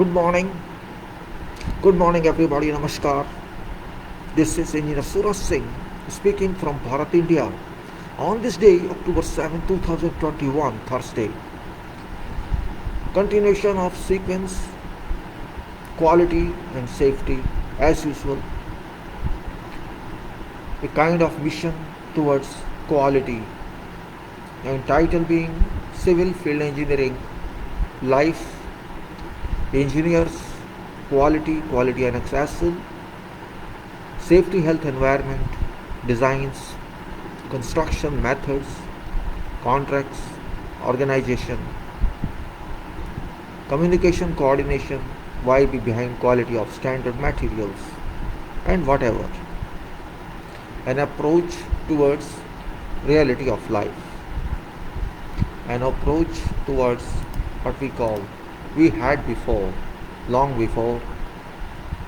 Good morning. Good morning, everybody. Namaskar. This is Engineer Suraj Singh speaking from Bharat, India. On this day, October 7, 2021, Thursday, continuation of sequence, quality and safety as usual. A kind of mission towards quality, and title being Civil Field Engineering, Life, Engineers, Quality, Quality AnnexSL, Safety, Health, Environment, Designs, Construction Methods, Contracts, Organization, Communication Coordination, why be behind quality of standard materials, and whatever. An approach towards reality of life. An approach towards what we had before, long before,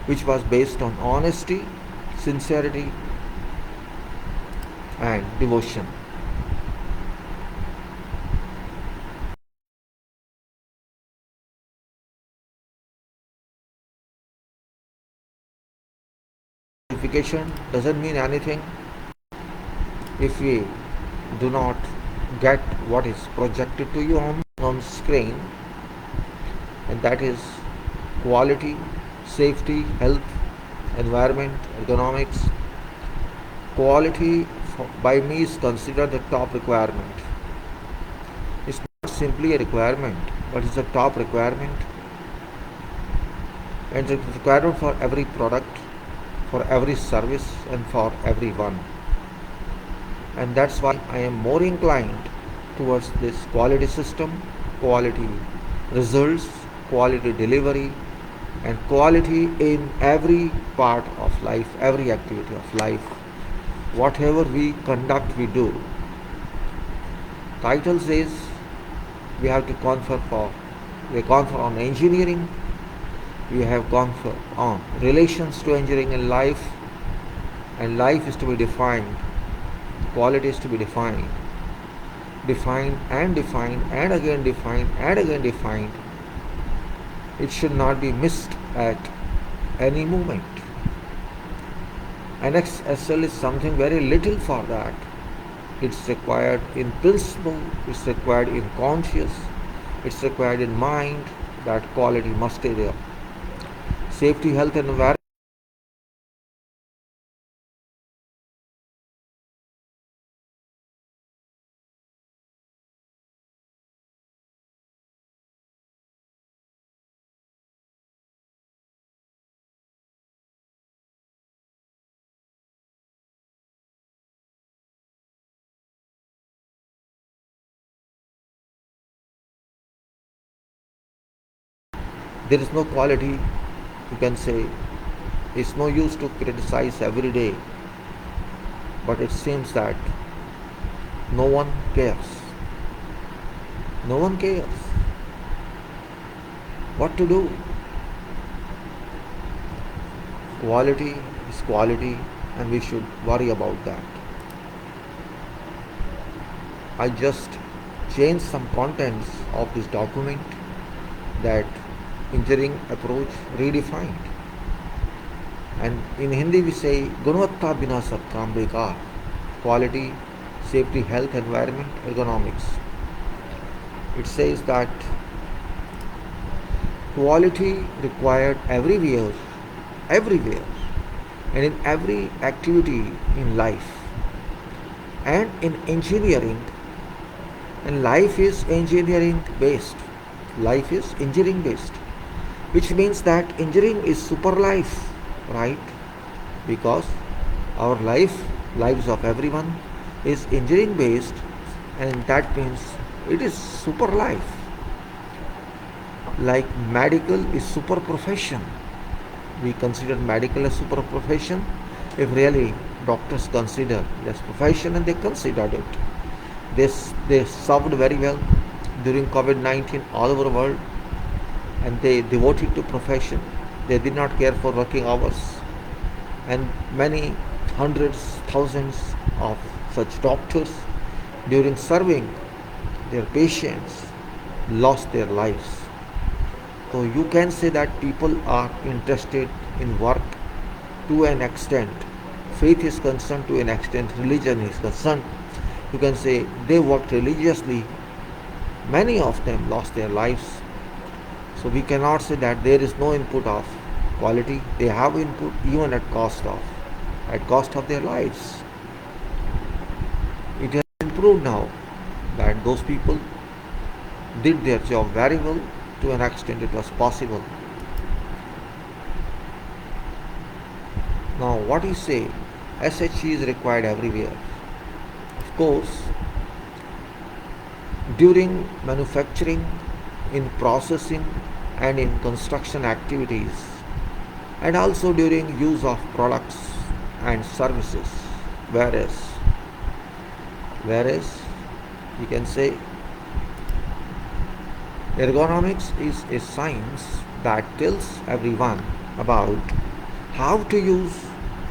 which was based on honesty, sincerity, and devotion. Certification doesn't mean anything if we do not get what is projected to you on screen, and that is quality, safety, health, environment, economics. Quality by me is considered the top requirement. It's not simply a requirement, but it's a top requirement, and it's a requirement for every product, for every service, and for everyone. And that's why I am more inclined towards this quality system, quality results, quality delivery, and quality in every part of life, every activity of life. Whatever we conduct, we do. Title says we have to confer on engineering, we have confer on relations to engineering and life is to be defined, quality is to be defined and again defined. It should not be missed at any moment. AnnexSL is something very little for that. It's required in principle, it's required in conscious, it's required in mind that quality must stay there. Safety, health, and environment. There is no quality, you can say. It's no use to criticize every day, but it seems that no one cares. No one cares what to do. Quality is quality, and we should worry about that. I just changed some contents of this document, that engineering approach redefined. And in Hindi we say Gunavatta bina sab kaam bekar. Quality, safety, health, environment, economics. It says that quality required everywhere, and in every activity in life, and in engineering. And life is engineering based. Which means that engineering is super life, right? Because our lives of everyone is engineering based, and that means it is super life. Like medical is super profession. We consider medical as super profession if really doctors consider it as profession, and they considered it. They served very well during COVID-19 all over the world, and they devoted to profession. They did not care for working hours, and many hundreds, thousands of such doctors during serving their patients lost their lives. So you can say that people are interested in work to an extent. Faith is concerned to an extent, religion is concerned. You can say they worked religiously. Many of them lost their lives. So we cannot say that there is no input of quality. They have input even at cost of their lives. It has improved now that those people did their job very well. To an extent it was possible. Now what you say, SHE is required everywhere. Of course, during manufacturing, in processing and in construction activities, and also during use of products and services. Whereas you can say ergonomics is a science that tells everyone about how to use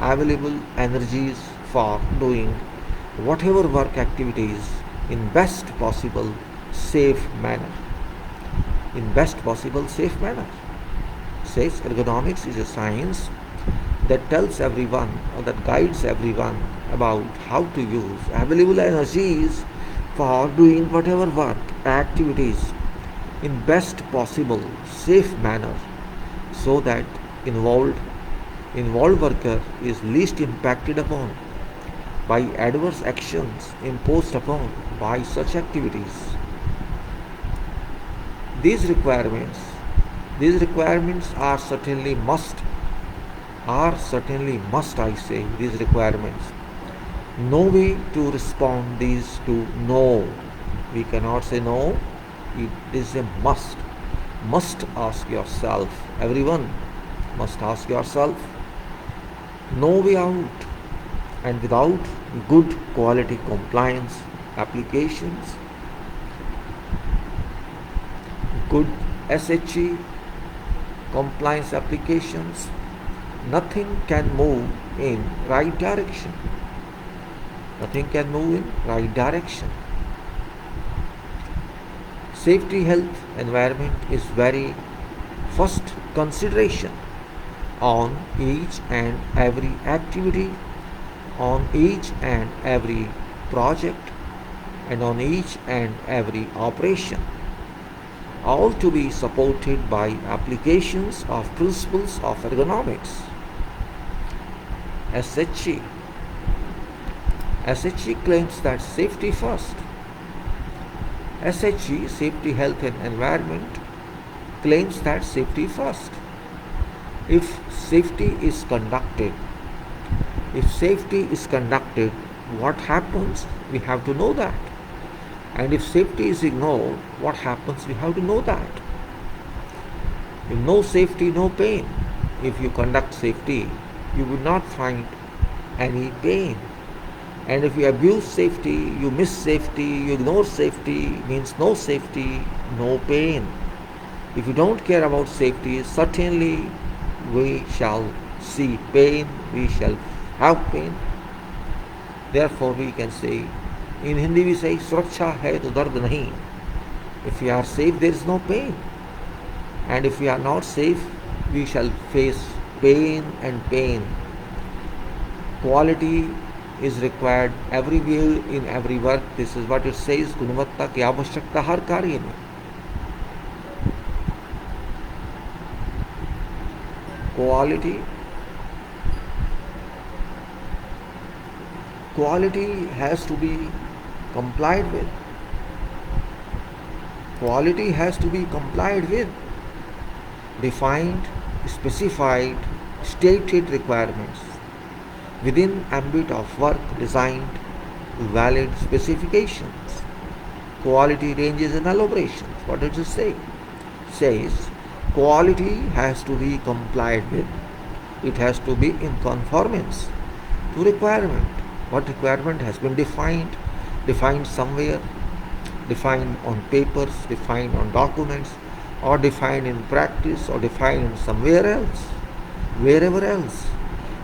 available energies for doing whatever work activities in best possible safe manner. Says ergonomics is a science that tells everyone or that guides everyone about how to use available energies for doing whatever work activities in best possible safe manner, so that involved worker is least impacted upon by adverse actions imposed upon by such activities. These requirements are certainly must I say. These requirements, no way to respond these to no. We cannot say no. It is a must ask yourself. Everyone must ask yourself, no way out. And without good quality compliance applications, good SHE compliance applications, nothing can move in right direction. Safety, health, environment is very first consideration on each and every activity, on each and every project, and on each and every operation, all to be supported by applications of principles of ergonomics. SHE claims that safety first. SHE, safety, health and environment, claims that safety first. If safety is conducted, what happens? We have to know that. And if safety is ignored, what happens? We have to know that. If no safety, no pain. If you conduct safety, you will not find any pain. And if you abuse safety, you miss safety, you ignore safety, means no safety, no pain. If you don't care about safety, certainly we shall see pain, we shall have pain. Therefore we can say, in Hindi we say, Suraksha hai to dard nahi. If we are safe, there is no pain. And if we are not safe, we shall face pain and pain. Quality is required everywhere in every work. This is what it says, गुणवत्ता की आवश्यकता हर कार्य में. Quality has to be complied with. Defined, specified, stated requirements within ambit of work designed valid specifications. Quality ranges and elaborations. What does it say? It says quality has to be complied with. It has to be in conformance to requirement. What requirement has been defined somewhere, defined on papers, defined on documents, or defined in practice, or defined in somewhere else, wherever else.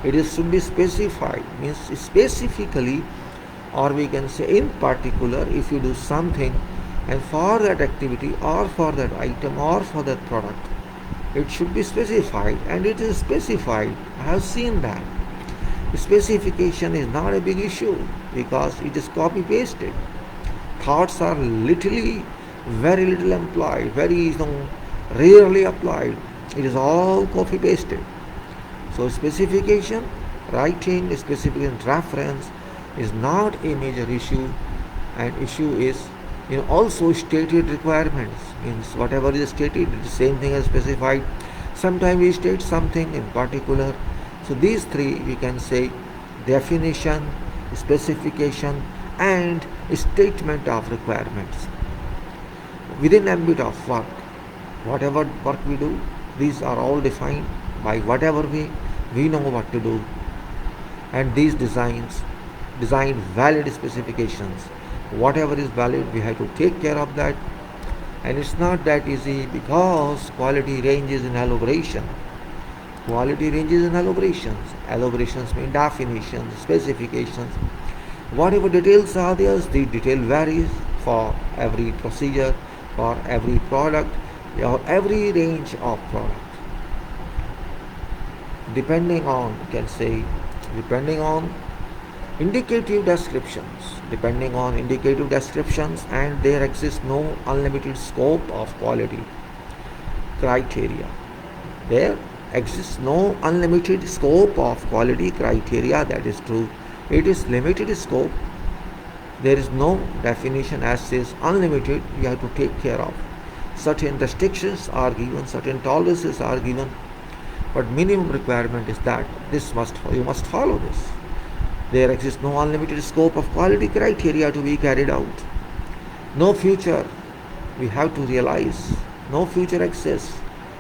It is should be specified, means specifically, or we can say in particular. If you do something and for that activity or for that item or for that product, It should be specified, and it is specified. I have seen that. Specification is not a big issue because it is copy pasted. Thoughts are literally very little employed, very rarely applied. It is all copy pasted. So specification, writing specification reference is not a major issue, and issue is also stated requirements. Means whatever is stated, it is same thing as specified. Sometimes we state something in particular. So these three we can say: definition, specification, and statement of requirements. Within ambit of work, whatever work we do, these are all defined by whatever we know what to do, and these design valid specifications. Whatever is valid, we have to take care of that, and it's not that easy because quality ranges in elaboration. Quality ranges in elaborations. Elaborations mean definitions, specifications. Whatever details are there, the detail varies for every procedure, for every product, or every range of product. Depending on indicative descriptions, and there exists no unlimited scope of quality criteria. There exists no unlimited scope of quality criteria. That is true. It is limited scope. There is no definition as says unlimited. You have to take care of. Certain restrictions are given, certain tolerances are given, but minimum requirement is that you must follow this. There exists no unlimited scope of quality criteria to be carried out. No future, we have to realize, no future exists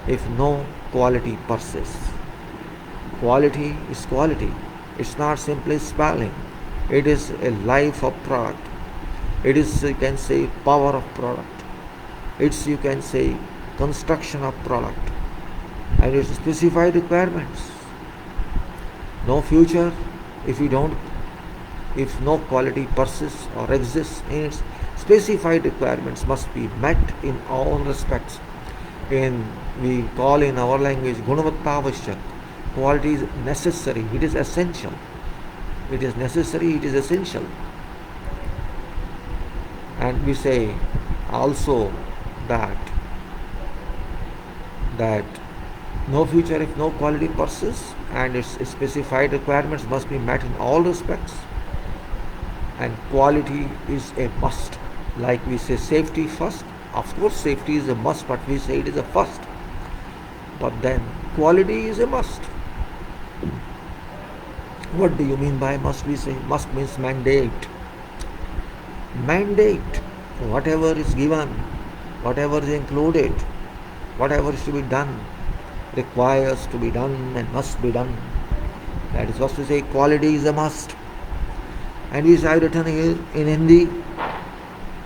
if no quality persists. Quality is quality. It's not simply spelling. It is a life of product. It is, you can say, power of product. It's, you can say, construction of product. And it's specified requirements. No future if no quality persists or exists. Means specified requirements must be met in all respects. We call in our language gunavatta avashyak. Quality is necessary, it is essential. It is necessary, it is essential. And we say also that no future if no quality persists, and its specified requirements must be met in all respects. And quality is a must. Like we say safety first. Of course safety is a must, but we say it is a first. But then quality is a must. What do you mean by must? We say must means mandate. Mandate. Whatever is given, whatever is included, whatever is to be done, requires to be done and must be done. That is what we say quality is a must. And we have written here in Hindi,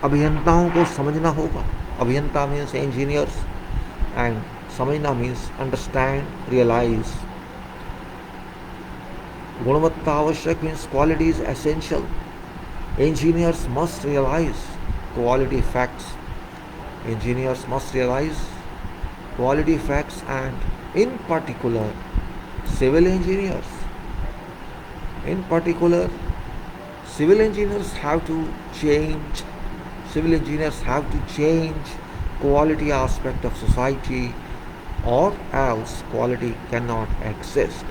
अभियंताओं को समझना होगा. अभियंता means engineers, and समझना means understand, realize. गुणवत्ता आवश्यक means quality is essential. Engineers must realize quality facts. Engineers must realize quality facts, and in particular civil engineers. In particular, civil engineers have to change. Civil engineers have to change quality aspect of society, or else quality cannot exist.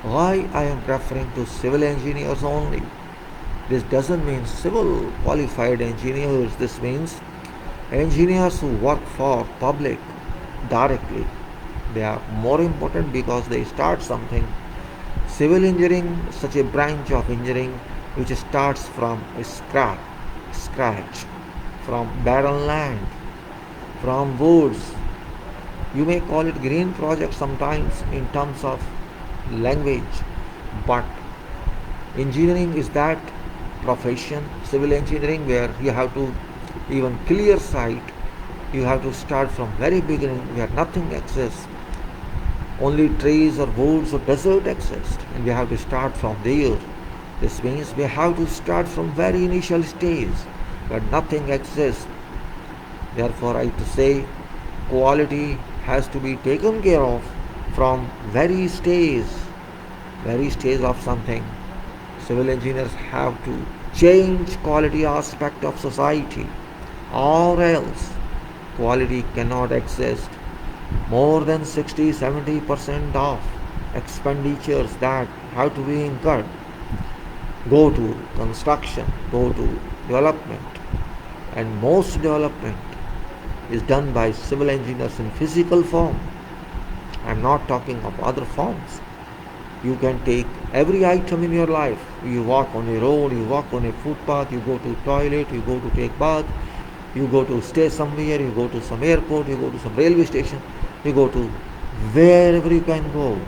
Why I am referring to civil engineers only? This doesn't mean civil qualified engineers. This means engineers who work for public directly. They are more important because they start something. Civil engineering, such a branch of engineering which starts from scratch, from barren land, from woods. You may call it green project sometimes in terms of language, but engineering is that profession, civil engineering, where you have to even clear sight. You have to start from very beginning where nothing exists. Only trees or woods or desert exist, and we have to start from there. This means we have to start from very initial stage where nothing exists. Therefore, I have to say quality has to be taken care of from very stage of something. Civil engineers have to change quality aspect of society, or else quality cannot exist. More than 60-70% of expenditures that have to be incurred go to construction, go to development, and most development is done by civil engineers in physical form. I am not talking of other forms. You can take every item in your life. You walk on a road, you walk on a footpath, you go to toilet, you go to take bath, you go to stay somewhere, you go to some airport, you go to some railway station, you go to wherever you can go.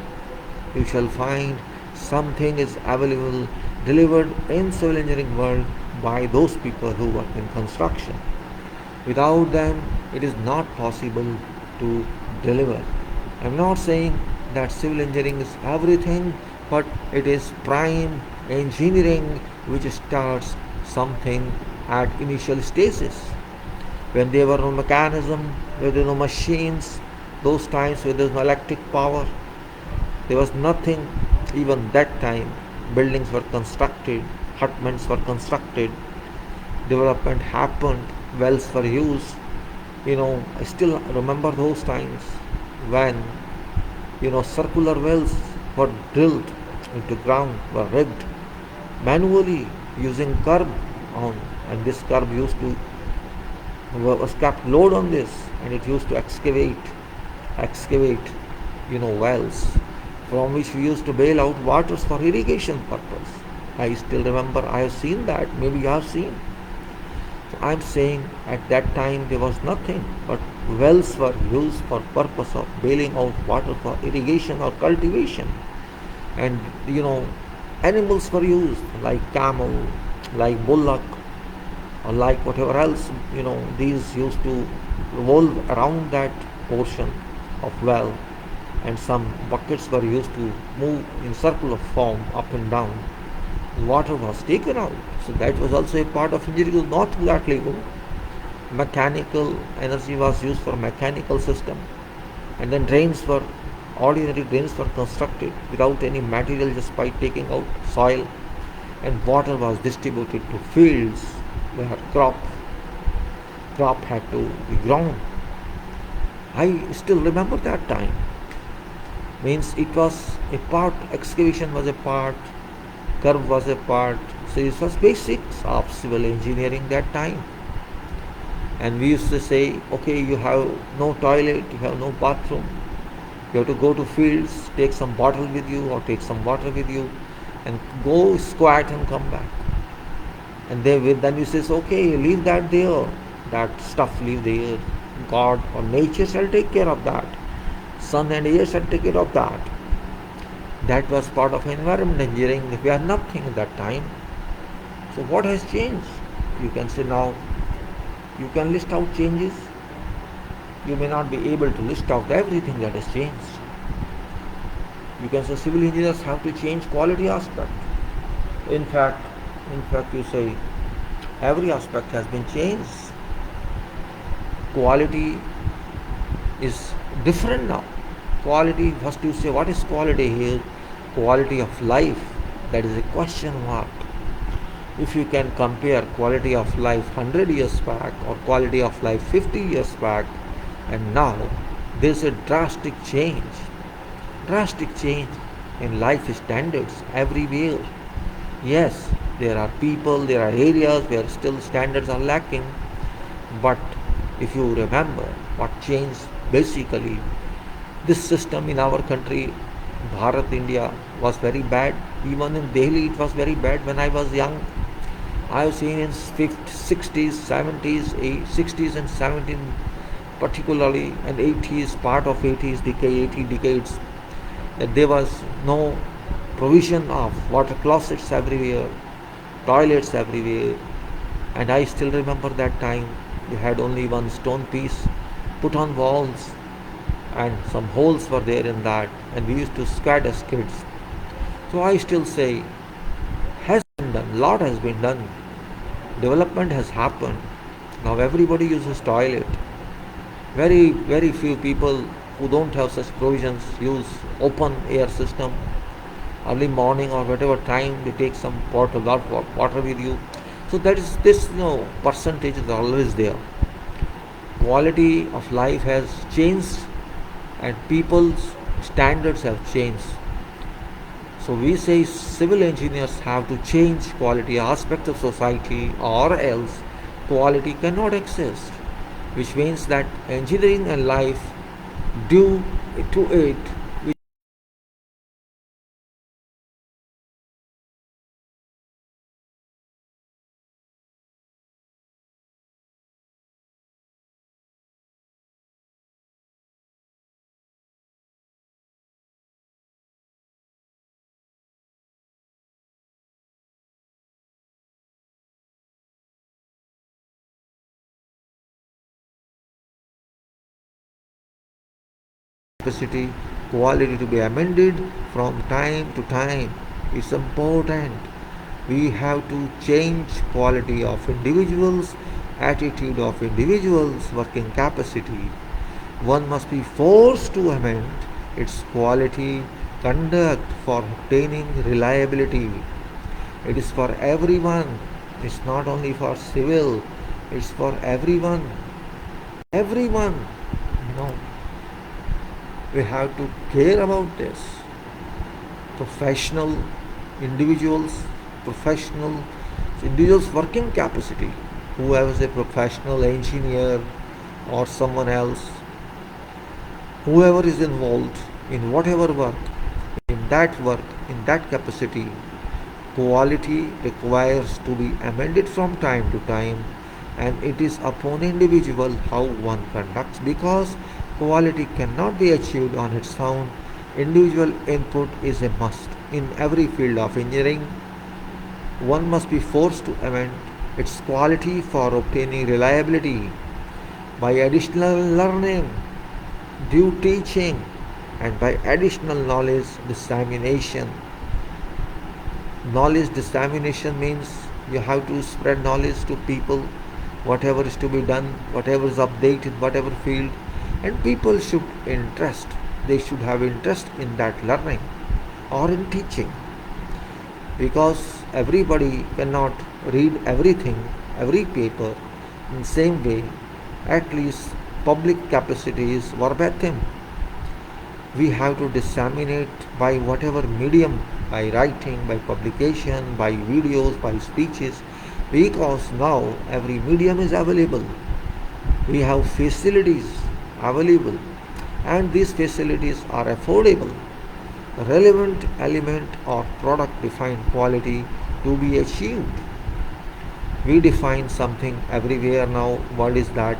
You shall find something is available, delivered in civil engineering world by those people who work in construction. Without them, it is not possible to deliver. I am not saying that civil engineering is everything, but it is prime engineering which starts something at initial stages. When there were no mechanism, when there were no machines, those times when there was no electric power, there was nothing. Even that time, buildings were constructed, hutments were constructed, development happened, wells were used. I still remember those times when circular wells were drilled into ground, were rigged manually using curb on, and this curb was kept load on this, and it used to excavate wells from which we used to bail out waters for irrigation purpose. I still remember, I have seen that, maybe you have seen. So I am saying at that time there was nothing, but wells were used for purpose of bailing out water for irrigation or cultivation. And animals were used like camel, like bullock, or like whatever else. These used to revolve around that portion of well, and some buckets were used to move in circular form up and down. Water was taken out. So that was also a part of engineering, not to that level. Mechanical energy was used for mechanical system, and then ordinary drains were constructed without any material, just by taking out soil, and water was distributed to fields where crop had to be grown. I still remember that time. Means it was a part, excavation was a part, curve was a part. So it was basics of civil engineering that time. And we used to say, okay, you have no toilet, you have no bathroom, you have to go to fields, take some bottle with you or take some water with you, and go squat and come back. And then you say, okay, leave that there, that stuff leave there. God or nature shall take care of that. Sun and air shall take care of that. That was part of environment engineering. We had nothing at that time. So what has changed? You can say now, you can list out changes. You may not be able to list out everything that has changed. You can say civil engineers have to change quality aspect. In fact, you say every aspect has been changed. Quality is different now. Quality, first you say, what is quality here? Quality of life, that is a question mark. If you can compare quality of life 100 years back or quality of life 50 years back and now, there is a drastic change in life standards everywhere. Yes, there are people, there are areas where still standards are lacking, but if you remember what changed, basically this system in our country, Bharat, India, was very bad. Even in Delhi it was very bad. When I was young, I have seen in 50s, 60s, 70s, 60s and 70s particularly, and 80s, part of 80s decade, 80 decades, that there was no provision of water closets everywhere, toilets everywhere. And I still remember that time we had only one stone piece put on walls, and some holes were there in that, and we used to squat as kids. So I still say, has been done, lot has been done, development has happened. Now everybody uses toilet. Very few people who don't have such provisions use open air system early morning or whatever time they take some water with you. So that is this percentage is always there. Quality of life has changed and people's standards have changed. So we say civil engineers have to change quality aspect of society or else quality cannot exist, which means that engineering and life due to it capacity quality to be amended from time to time. It's important. We have to change quality of individuals, attitude of individuals, working capacity. One must be forced to amend its quality conduct for obtaining reliability. It is for everyone. It's not only for civil, it's for everyone. Everyone, you know, we have to care about this. Professional individuals, professional individuals' working capacity, whoever is a professional engineer or someone else, whoever is involved in whatever work, in that capacity, quality requires to be amended from time to time, and it is upon individual how one conducts, because quality cannot be achieved on its own. Individual input is a must. In every field of engineering, one must be forced to amend its quality for obtaining reliability by additional learning, due teaching, and by additional knowledge dissemination. Knowledge dissemination means you have to spread knowledge to people, whatever is to be done, whatever is updated, whatever field, and people should they should have interest in that learning or in teaching, because everybody cannot read everything, every paper in the same way. At least public capacity is verbatim. We have to disseminate by whatever medium, by writing, by publication, by videos, by speeches, because now every medium is available. We have facilities available, and these facilities are affordable. Relevant element or product defined quality to be achieved. We define something everywhere now. What is that?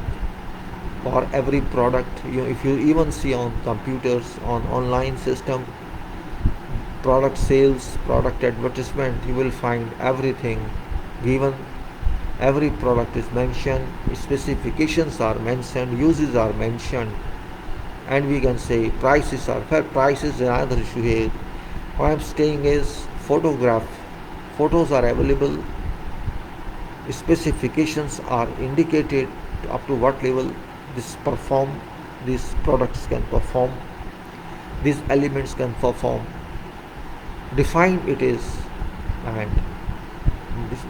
For every product, if you even see on computers, on online system, product sales, product advertisement, you will find everything given. Every product is mentioned, specifications are mentioned, uses are mentioned, and we can say prices are fair. Prices is another issue here. What I am saying is photos are available, specifications are indicated up to what level these products can perform, these elements can perform. Defined it is, and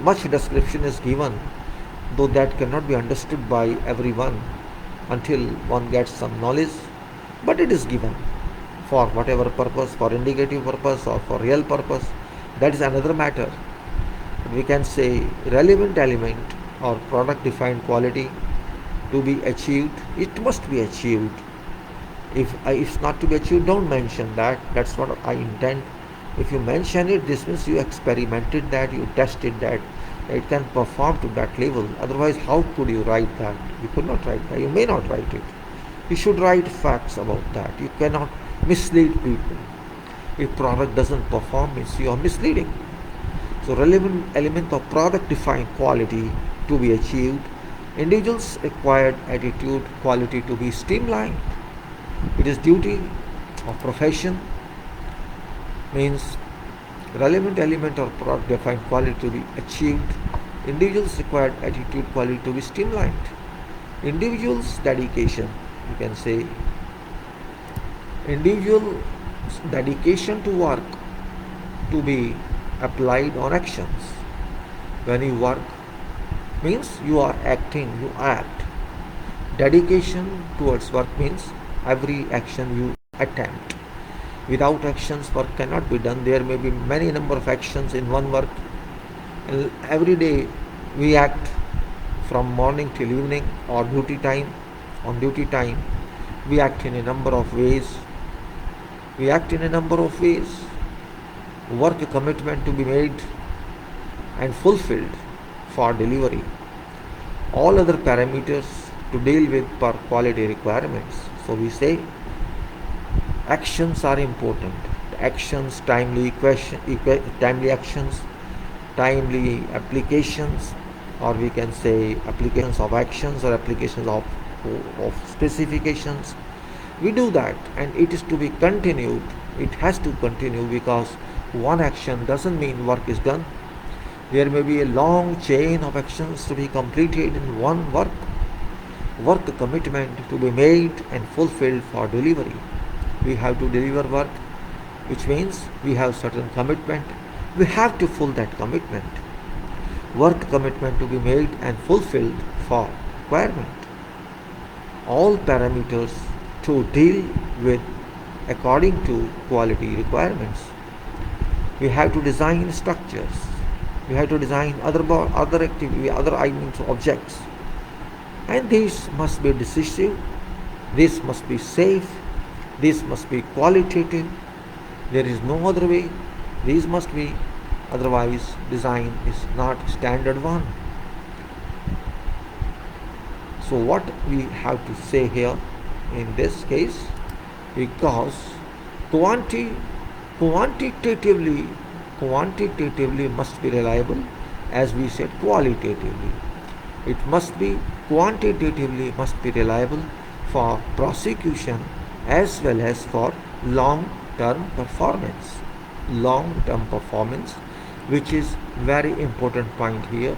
much description is given, though that cannot be understood by everyone until one gets some knowledge, but it is given for whatever purpose, for indicative purpose or for real purpose, that is another matter. We can say relevant element or product defined quality to be achieved, it must be achieved. If it's not to be achieved, don't mention that. That's what I intend. If you mention it, this means you experimented that, you tested that, it can perform to that level. Otherwise, how could you write that? You could not write that. You may not write it. You should write facts about that. You cannot mislead people. If product doesn't perform, means you are misleading. So relevant element of product defined quality to be achieved. Individuals required attitude quality to be streamlined. It is duty of profession, means relevant element or product defined quality to be achieved. Individuals required attitude quality to be streamlined. Individuals dedication, you can say, individual dedication to work to be applied on actions. When you work means you are acting, you act. Dedication towards work means every action you attempt. Without actions, work cannot be done. There may be many number of actions in one work. And every day we act from morning till evening or duty time. On duty time, we act in a number of ways. Work commitment to be made and fulfilled for delivery. All other parameters to deal with per quality requirements. So we say actions are important. Actions, timely actions, timely applications, or we can say applications of actions or applications of specifications. We do that, and it is to be continued. It has to continue, because one action doesn't mean work is done. There may be a long chain of actions to be completed in one work. Work commitment to be made and fulfilled for delivery. We have to deliver work, which means we have certain commitment. We have to fulfill that commitment. Work commitment to be made and fulfilled for requirement. All parameters to deal with according to quality requirements. We have to design structures. We have to design other activity, other items, objects. And this must be decisive. This must be safe. This must be qualitative. There is no other way. These must be, otherwise design is not standard one. So what we have to say here in this case, because quantitatively must be reliable, as we said qualitatively. It must be quantitatively must be reliable for prosecution as well as for long-term performance. Long-term performance, which is very important point here.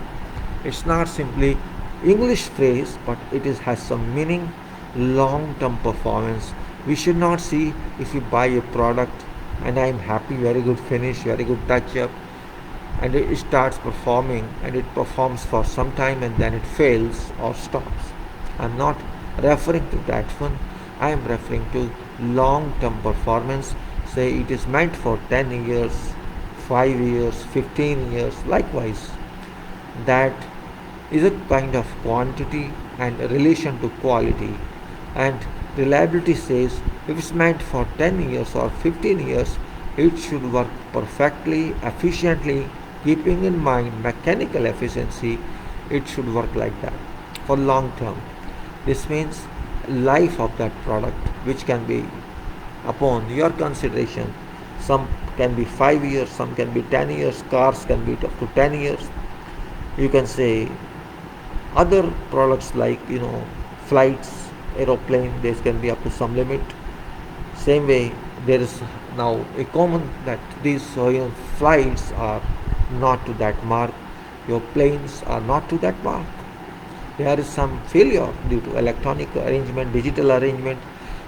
It's not simply English phrase, but it has some meaning. Long-term performance. We should not see if you buy a product and I am happy, very good finish, very good touch up, and it starts performing and it performs for some time and then it fails or stops. I am not referring to that one. I am referring to long-term performance. Say it is meant for 10 years, 5 years, 15 years. Likewise, that is a kind of quantity and relation to quality. And reliability says if it's meant for 10 years or 15 years, it should work perfectly, efficiently, keeping in mind mechanical efficiency. It should work like that for long term. This means life of that product, which can be upon your consideration. Some can be 5 years, some can be 10 years, cars can be up to 10 years. You can say other products like flights, aeroplane, this can be up to some limit. Same way, there is now a common that these flights are not to that mark, your planes are not to that mark. There is some failure due to electronic arrangement, digital arrangement,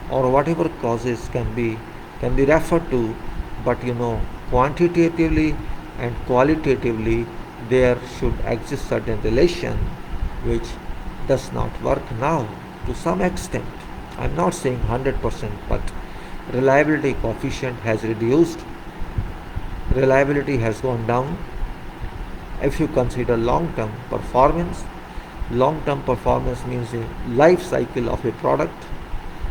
or whatever causes can be referred to. But quantitatively and qualitatively there should exist certain relation which does not work now to some extent. I am not saying 100%, but reliability coefficient has reduced, reliability has gone down. If you consider long-term performance means a life cycle of a product.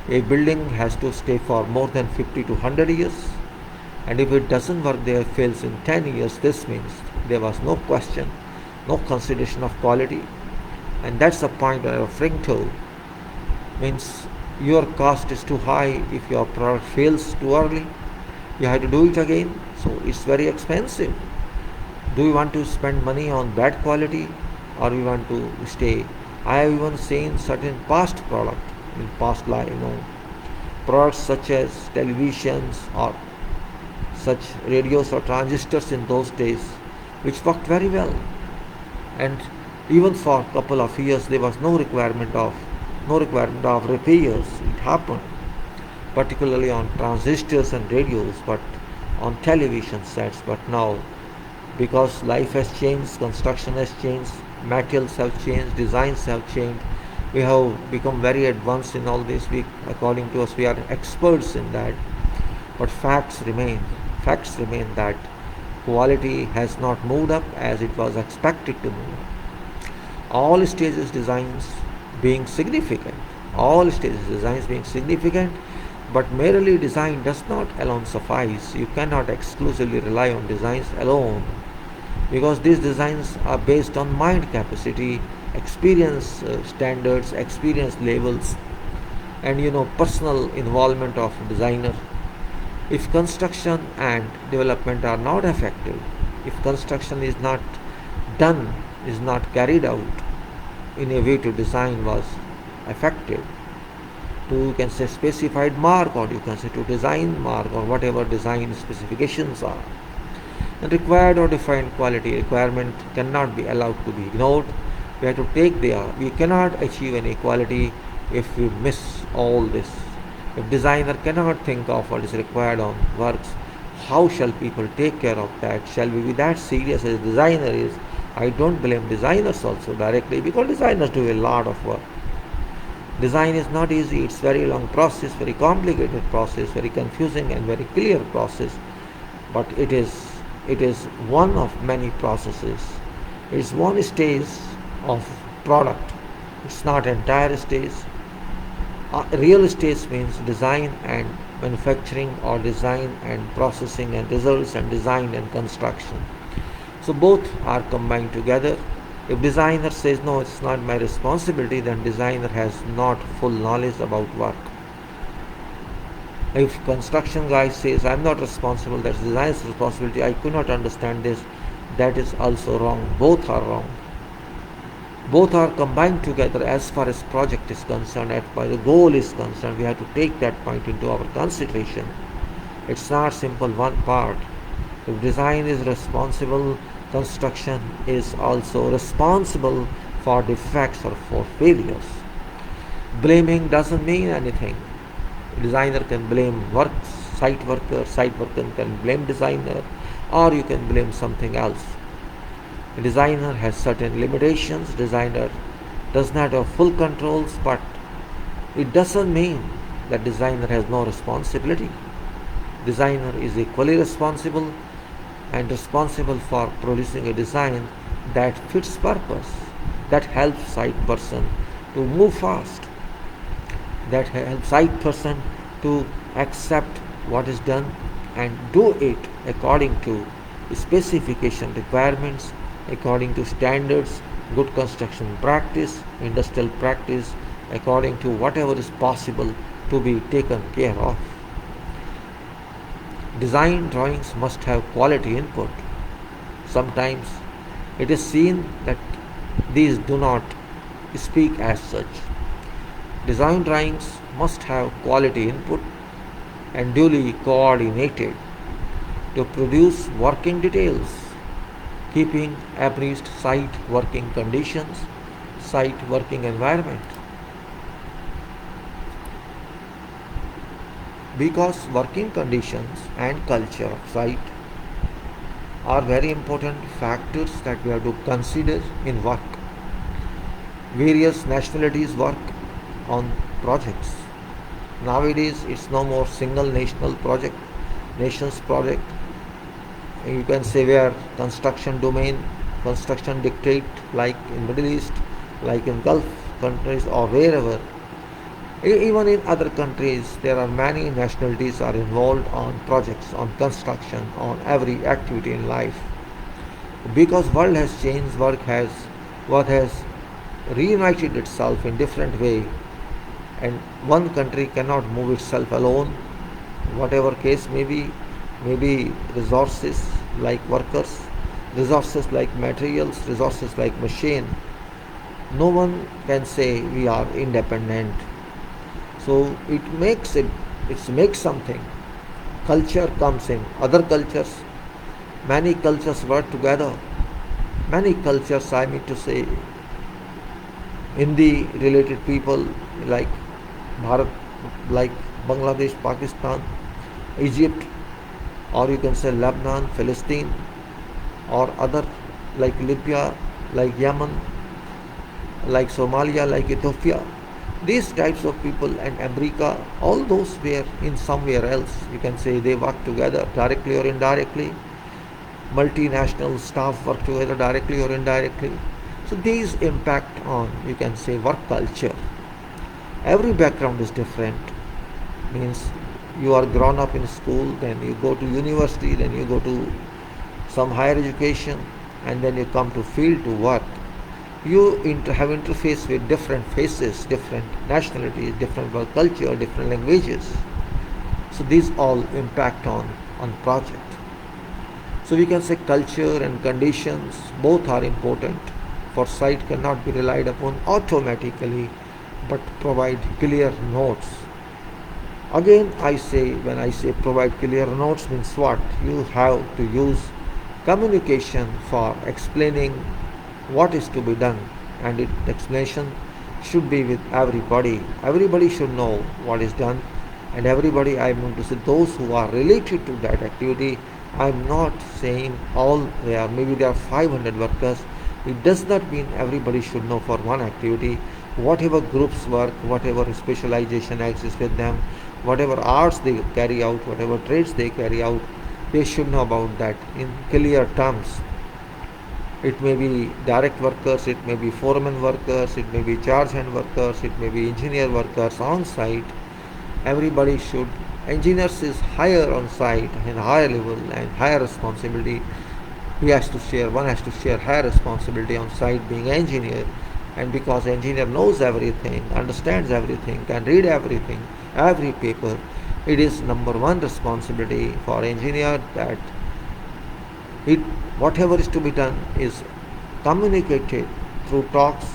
A building has to stay for more than 50 to 100 years, and if it doesn't work there, fails in 10 years, this means there was no question, no consideration of quality. And that's the point I'm referring to. Means your cost is too high. If your product fails too early, you have to do it again, so it's very expensive. Do we want to spend money on bad quality, or we want to stay? I have even seen certain past product in past life, products such as televisions or such radios or transistors in those days, which worked very well, and even for a couple of years there was no requirement of repairs. It happened. particularly on transistors and radios, but on television sets. But now, because life has changed, construction has changed, materials have changed, designs have changed, we have become very advanced in all this. According to us, we are experts in that. But facts remain. Facts remain that quality has not moved up as it was expected to move. All stages designs being significant. All stages designs being significant, but merely design does not alone suffice. You cannot exclusively rely on designs alone, because these designs are based on mind capacity, experience standards, experience levels, and personal involvement of designer. If construction and development are not effective, if construction is not done, is not carried out in a way to design was effective, to you can say specified mark, or you can say to design mark, or whatever design specifications are, and required or defined quality requirement cannot be allowed to be ignored. We have to take there. We cannot achieve any quality if we miss all this. If designer cannot think of what is required on works, how shall people take care of that? Shall we be that serious as designer is? I don't blame designers also directly, because designers do a lot of work. Design is not easy. It's very long process, very complicated process, very confusing and very clear process. But it is one of many processes. It's one stage of product. It's not entire stage. Real stage means design and manufacturing, or design and processing and results, and design and construction. So both are combined together. If designer says no, it's not my responsibility, then designer has not full knowledge about work. If construction guy says I'm not responsible, that's designer's responsibility, I could not understand this, that is also wrong. Both are wrong. Both are combined together as far as project is concerned, as far as the goal is concerned. We have to take that point into our consideration. It's not simple one part. If design is responsible, construction is also responsible for defects or for failures. Blaming doesn't mean anything. Designer can blame site worker can blame designer, or you can blame something else. A designer has certain limitations. Designer does not have full controls, but it doesn't mean that designer has no responsibility. Designer is equally responsible, and responsible for producing a design that fits purpose, that helps site person to move fast, that helps site person to accept what is done and do it according to specification requirements, according to standards, good construction practice, industrial practice, according to whatever is possible to be taken care of. Design drawings must have quality input. Sometimes it is seen that these do not speak as such. Design drawings must have quality input and duly coordinated to produce working details, keeping abreast site working conditions, site working environment. Because working conditions and culture of site are very important factors that we have to consider in work. Various nationalities work on projects. Nowadays it's no more single nation's project. You can say where construction dictate, like in Middle East, like in Gulf countries, or wherever. Even in other countries, there are many nationalities are involved on projects, on construction, on every activity in life. Because world has changed, work has reunited itself in different way, and one country cannot move itself alone. Whatever case may be, maybe resources like workers, resources like materials, resources like machine. No one can say we are independent. So it makes something. Culture comes in. Other cultures, many cultures work together. Many cultures, I mean to say, Hindi related people like Bharat, like Bangladesh, Pakistan, Egypt, or you can say Lebanon, Palestine, or other like Libya, like Yemen, like Somalia, like Ethiopia. These types of people and America, all those were in somewhere else. You can say they work together directly or indirectly. Multinational staff work together directly or indirectly. So these impact on, you can say, work culture. Every background is different. Means you are grown up in school, then you go to university, then you go to some higher education, and then you come to field to work. You have interface with different faces, different nationalities, different work culture, different languages. So these all impact on project. So we can say culture and conditions both are important, for site cannot be relied upon automatically but provide clear notes. Again I say, when I say provide clear notes means what? You have to use communication for explaining what is to be done, and the explanation should be with everybody. Everybody should know what is done, and everybody, I am going to say those who are related to that activity. I am not saying all there, maybe there are 500 workers. It does not mean everybody should know for one activity. Whatever groups work, whatever specialization exists with them, whatever arts they carry out, whatever trades they carry out, they should know about that in clear terms. It may be direct workers, it may be foreman workers, it may be charge hand workers, it may be engineer workers on site. Everybody should, engineers is higher on site and higher level and higher responsibility. One has to share higher responsibility on site being engineer, and because engineer knows everything, understands everything, can read everything, every paper, it is number one responsibility for engineer that whatever is to be done is communicated through talks,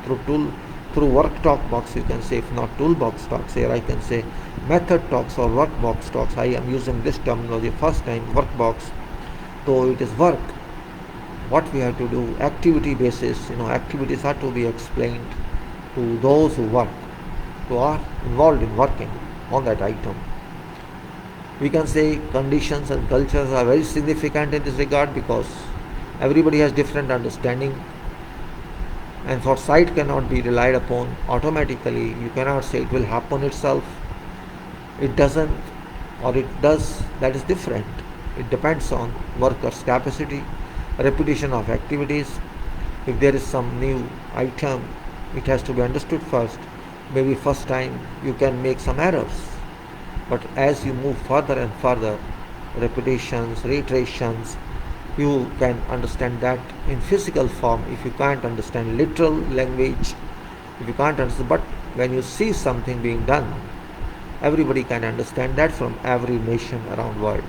through work talk box, you can say, if not toolbox talks. Here I can say method talks or work box talks. I am using this terminology first time, work box. So it is work, what we have to do, activity basis. Activities are to be explained to those who work, who are involved in working on that item. We can say conditions and cultures are very significant in this regard, because everybody has different understanding, and for site cannot be relied upon automatically. You cannot say it will happen itself. It doesn't, or it does, that is different. It depends on workers' capacity, repetition of activities. If there is some new item, it has to be understood first. Maybe first time you can make some errors, but as you move further and further, repetitions, reiterations, you can understand that in physical form. If you can't understand literal language, if you can't understand, but when you see something being done, everybody can understand that from every nation around world.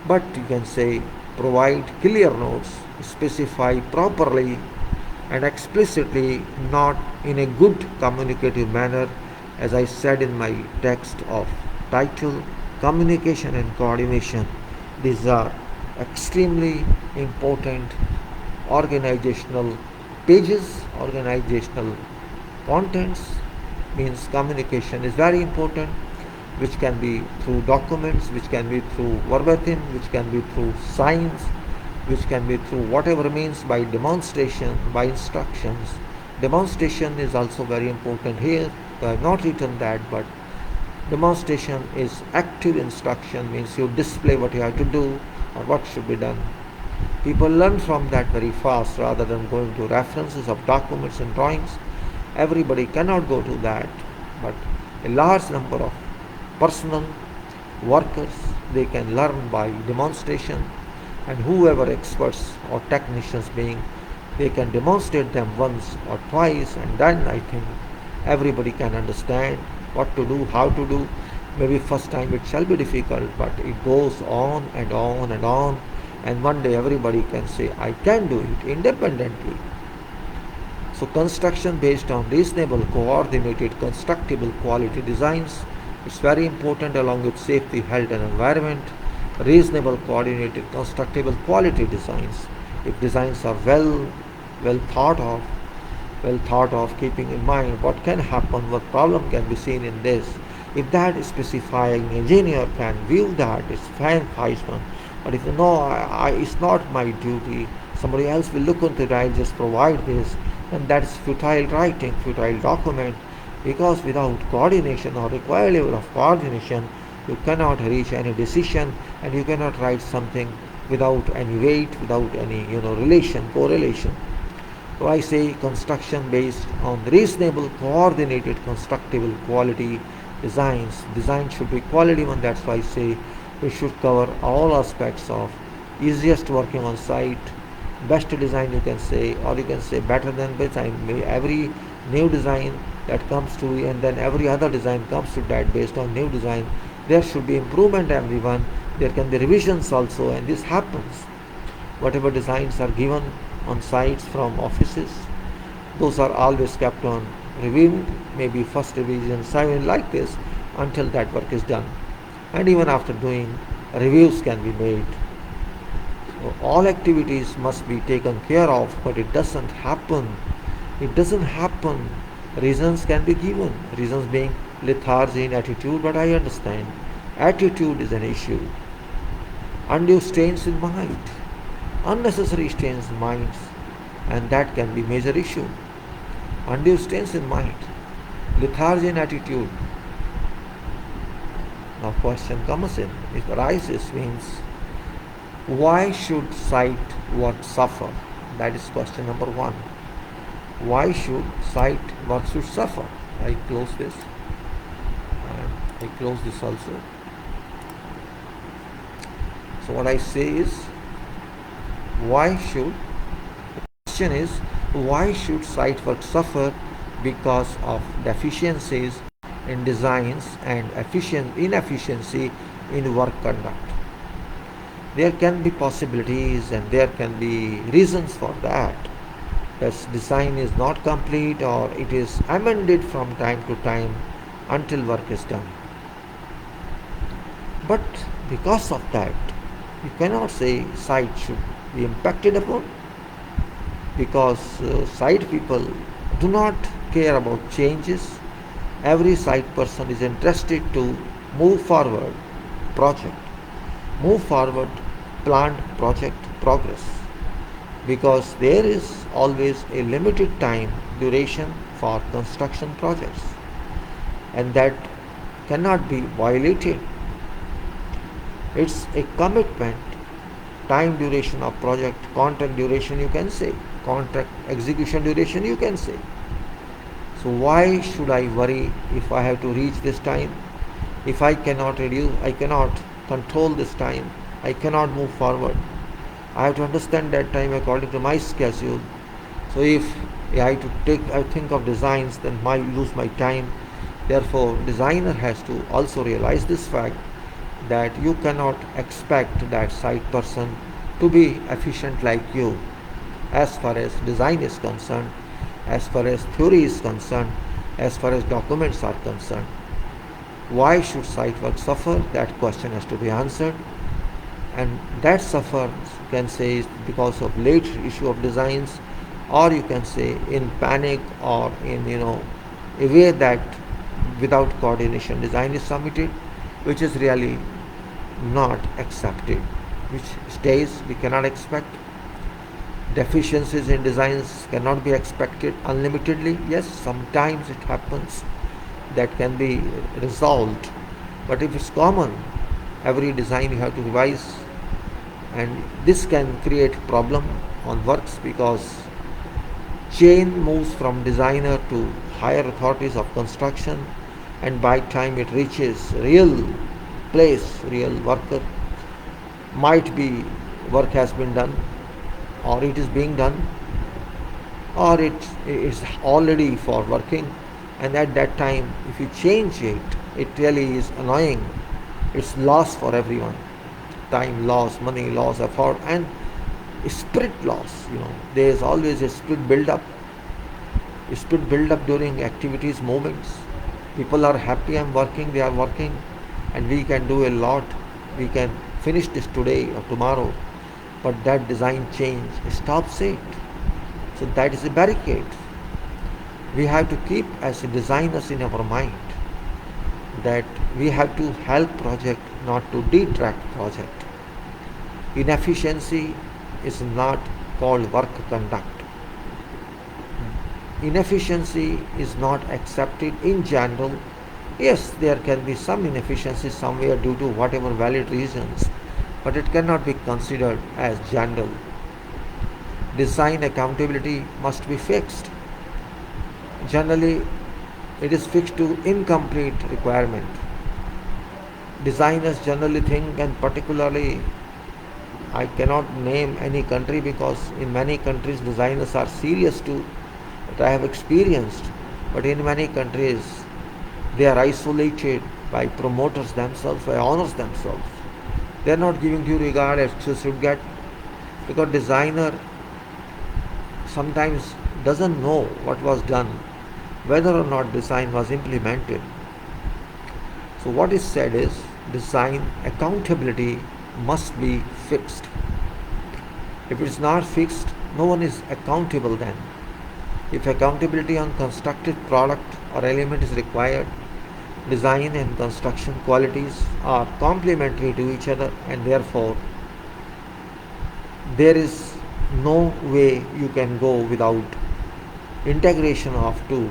But you can say provide clear notes, specify properly and explicitly, not in a good communicative manner. As I said in my text of title, communication and coordination, these are extremely important organizational pages, organizational contents. Means communication is very important, which can be through documents, which can be through verbatim, which can be through signs, which can be through whatever means, by demonstration, by instructions. Demonstration is also very important here. I have not written that, but demonstration is active instruction, means you display what you have to do or what should be done. People learn from that very fast rather than going to references of documents and drawings. Everybody cannot go to that, but a large number of personal workers, they can learn by demonstration, and whoever experts or technicians being, they can demonstrate them once or twice, and then I think everybody can understand what to do, how to do. Maybe first time it shall be difficult, but it goes on and on and on, and one day everybody can say, I can do it independently. So construction based on reasonable, coordinated, constructible quality designs, it's very important, along with safety, health and environment. Reasonable, coordinated, constructible quality designs. If designs are well thought of, keeping in mind what can happen, what problem can be seen in this, If that specifying engineer can view that, it's fine. But if no, it's not my duty, somebody else will look into it, I'll just provide this, then that's futile writing, futile document, because without coordination or required level of coordination, you cannot reach any decision, and you cannot write something without any weight, without any correlation. So I say construction based on reasonable, coordinated, constructible quality designs. Design should be quality one. That's why I say we should cover all aspects of easiest working on site, best design you can say, or you can say better than design. Every new design that comes to, and then every other design comes to that based on new design. There should be improvement everyone. There can be revisions also, and this happens. Whatever designs are given on sites from offices, those are always kept on review, maybe first revision, second, like this, until that work is done. And even after doing, reviews can be made. So all activities must be taken care of, but it doesn't happen. Reasons can be given, reasons being lethargy and attitude, but I understand attitude is an issue. Undue strains in mind, unnecessary strains in minds, and that can be major issue. Undue strains in mind, lethargy and attitude. Now question comes in, it arises, means why should site work suffer? That is question number one. Why should site work should suffer? I close this. I close this also. So what I say is, why should site work suffer? Because of deficiencies in designs and inefficiency in work conduct. There can be possibilities and there can be reasons for that. As design is not complete or it is amended from time to time until work is done. But because of that, you cannot say site should be impacted upon, because site people do not care about changes. Every site person is interested to move forward planned project progress, because there is always a limited time duration for construction projects, and that cannot be violated. It's a commitment, time duration of project, contract duration you can say, contract execution duration you can say. So why should I worry if I have to reach this time? If I cannot control this time, I cannot move forward. I have to understand that time according to my schedule. So if I think of designs, then I lose my time. Therefore, designer has to also realize this fact, that you cannot expect that site person to be efficient like you as far as design is concerned, as far as theory is concerned, as far as documents are concerned. Why should site work suffer? That question has to be answered. And that suffers, you can say, is because of late issue of designs, or you can say in panic, or in a way that without coordination design is submitted, which is really not accepted, which stays we cannot expect. Deficiencies in designs cannot be expected unlimitedly. Yes, sometimes it happens, that can be resolved, but if it's common, every design you have to revise, and this can create problem on works, because chain moves from designer to higher authorities of construction, and by time it reaches real place, real worker, might be work has been done, or it is being done, or it is already for working, and at that time if you change it, it really is annoying. It's loss for everyone, time loss, money loss, effort, and spirit loss. There is always a spirit build up during activities, moments. People are happy, I'm working, they are working, and we can do a lot, we can finish this today or tomorrow, but that design change stops it. So that is a barricade. We have to keep as designers in our mind that we have to help project, not to detract project. Inefficiency is not called work conduct. Inefficiency is not accepted in general. Yes, there can be some inefficiency somewhere due to whatever valid reasons, but it cannot be considered as general. Design accountability must be fixed. Generally, it is fixed to incomplete requirement. Designers generally think, and particularly I cannot name any country because in many countries designers are serious too, that I have experienced, but in many countries they are isolated by promoters themselves, by owners themselves. They are not giving due regard as you should get, because designer sometimes doesn't know what was done, whether or not design was implemented. So what is said is design accountability must be fixed. If it is not fixed, no one is accountable then. If accountability on constructed product or element is required, design and construction qualities are complementary to each other, and therefore there is no way you can go without integration of two.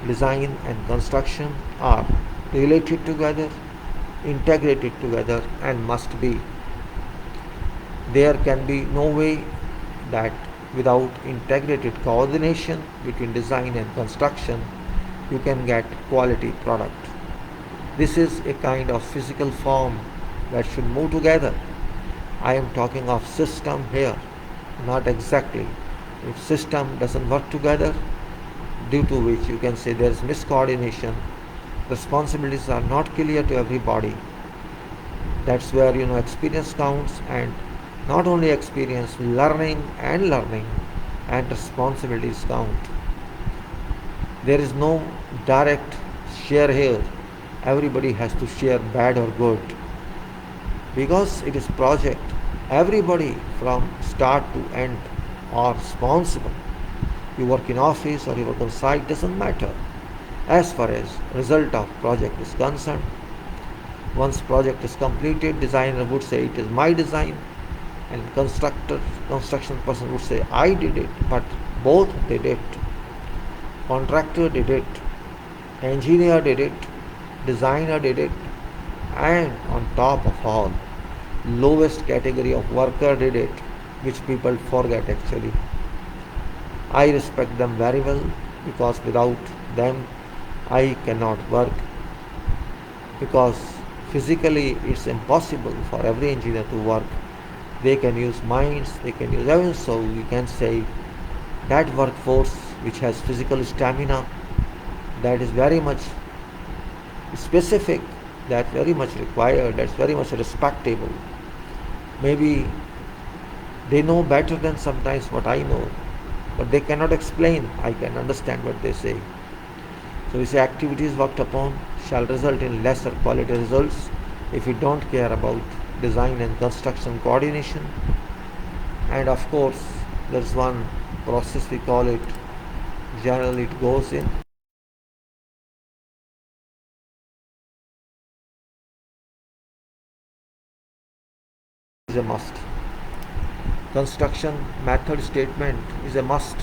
Design and construction are related together, integrated together, and must be. There can be no way that without integrated coordination between design and construction you can get quality product. This is a kind of physical form that should move together. I am talking of system here, not exactly. If system doesn't work together, due to which you can say there is miscoordination, responsibilities are not clear to everybody. That's where experience counts, and not only experience, learning and responsibilities count. There is no direct share here. Everybody has to share bad or good. Because it is project, everybody from start to end are responsible. You work in office or you work on site, doesn't matter. As far as result of project is concerned, once project is completed, designer would say it is my design, and construction person would say I did it, but both did it. Contractor did it, engineer did it, designer did it, and on top of all, lowest category of worker did it, which people forget actually. I respect them very well, because without them I cannot work, because physically it's impossible for every engineer to work. They can use minds, they can use everything, so we can say that workforce which has physical stamina, that is very much specific, that's very much required, that's very much respectable. Maybe they know better than sometimes what I know, but they cannot explain. I can understand what they say. So we say activities worked upon shall result in lesser quality results if we don't care about design and construction coordination. And of course, there's one process we call it, generally it goes in is a must. Construction method statement is a must.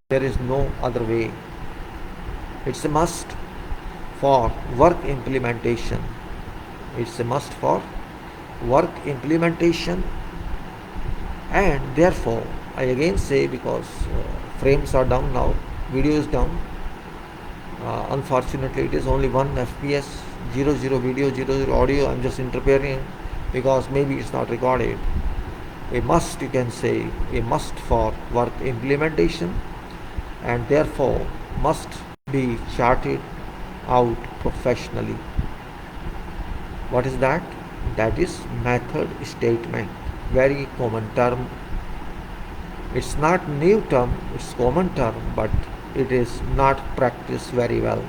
There is no other way. It's a must for work implementation. It's a must for work implementation, and therefore I again say, because frames are down now, video is down. Unfortunately, it is only 1 FPS, 00 video, 00 audio. I'm just interfering because maybe it's not recorded. A must, you can say, a must for work implementation, and therefore must be charted out professionally. What is that? That is method statement. Very common term. It's not new term, it's common term, but it is not practiced very well.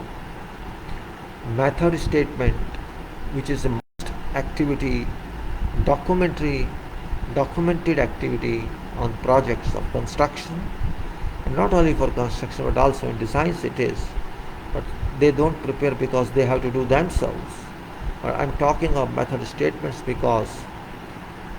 Method statement, which is a must activity, documented activity on projects of construction, and not only for construction but also in designs it is. But they don't prepare because they have to do themselves. I'm talking of method statements because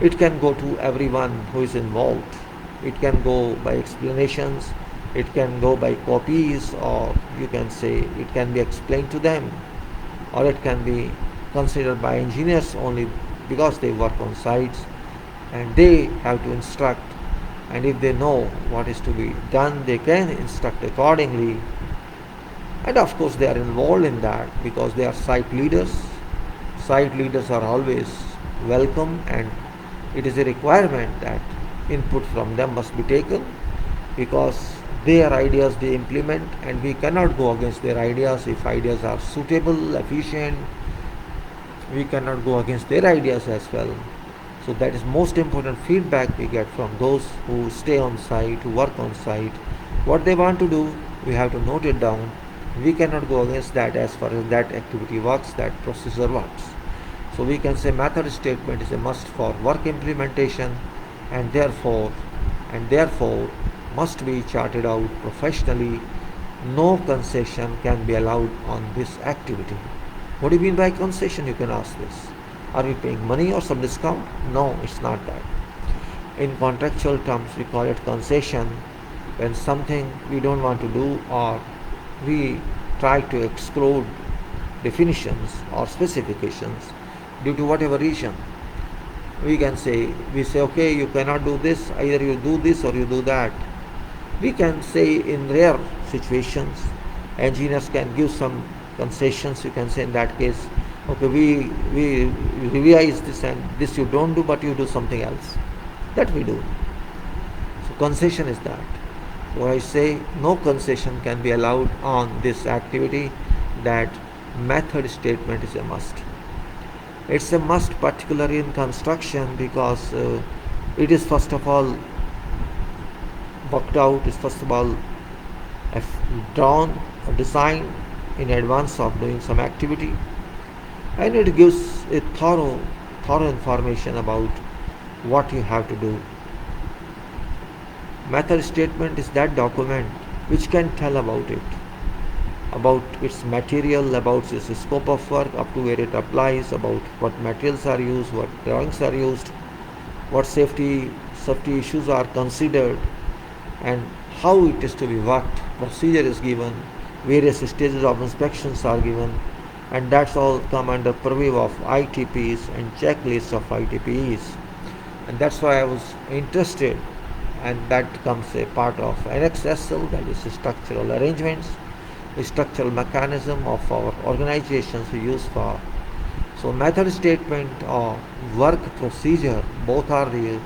it can go to everyone who is involved. It can go by explanations, it can go by copies, or you can say it can be explained to them, or it can be considered by engineers only because they work on sites and they have to instruct, and if they know what is to be done, they can instruct accordingly. And of course they are involved in that because they are site leaders. Site leaders are always welcome, and it is a requirement that input from them must be taken because their ideas they implement, and we cannot go against their ideas. If ideas are suitable, efficient, we cannot go against their ideas as well. So that is most important feedback we get from those who stay on site, who work on site. What they want to do, we have to note it down. We cannot go against that as far as that activity works, that procedure works. So we can say method statement is a must for work implementation, and therefore must be charted out professionally. No concession can be allowed on this activity. What do you mean by concession? You can ask this. Are we paying money or some discount? No, it's not that. In contractual terms, we call it concession when something we don't want to do, or we try to exclude definitions or specifications due to whatever reason. We say, okay, you cannot do this, either you do this or you do that. We can say in rare situations, engineers can give some concessions. You can say in that case, okay, we revise this, and this you don't do, but you do something else. That we do. So concession is that. So I say no concession can be allowed on this activity, that method statement is a must. It's a must particularly in construction because it is first of all worked out, is first of all drawn or designed in advance of doing some activity, and it gives a thorough information about what you have to do. Method statement is that document which can tell about it, about its material, about its scope of work, up to where it applies, about what materials are used, what drawings are used, what safety issues are considered, and how it is to be worked. Procedure is given, various stages of inspections are given, and that's all come under purview of ITPs and checklists of ITPs. And that's why I was interested, and that becomes a part of AnnexSL, that is structural arrangements, a structural mechanism of our organizations we use for. So method statement or work procedure, both are real.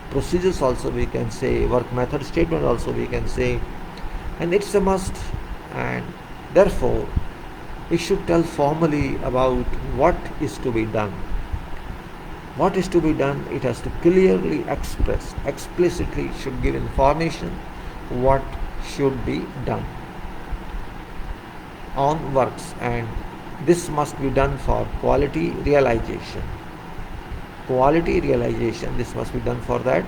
Procedures also we can say, work method statement also we can say, and it's a must, and therefore it should tell formally about what is to be done. What is to be done, it has to clearly express, explicitly should give information what should be done on works, and this must be done for quality realization. Quality realization, this must be done for that,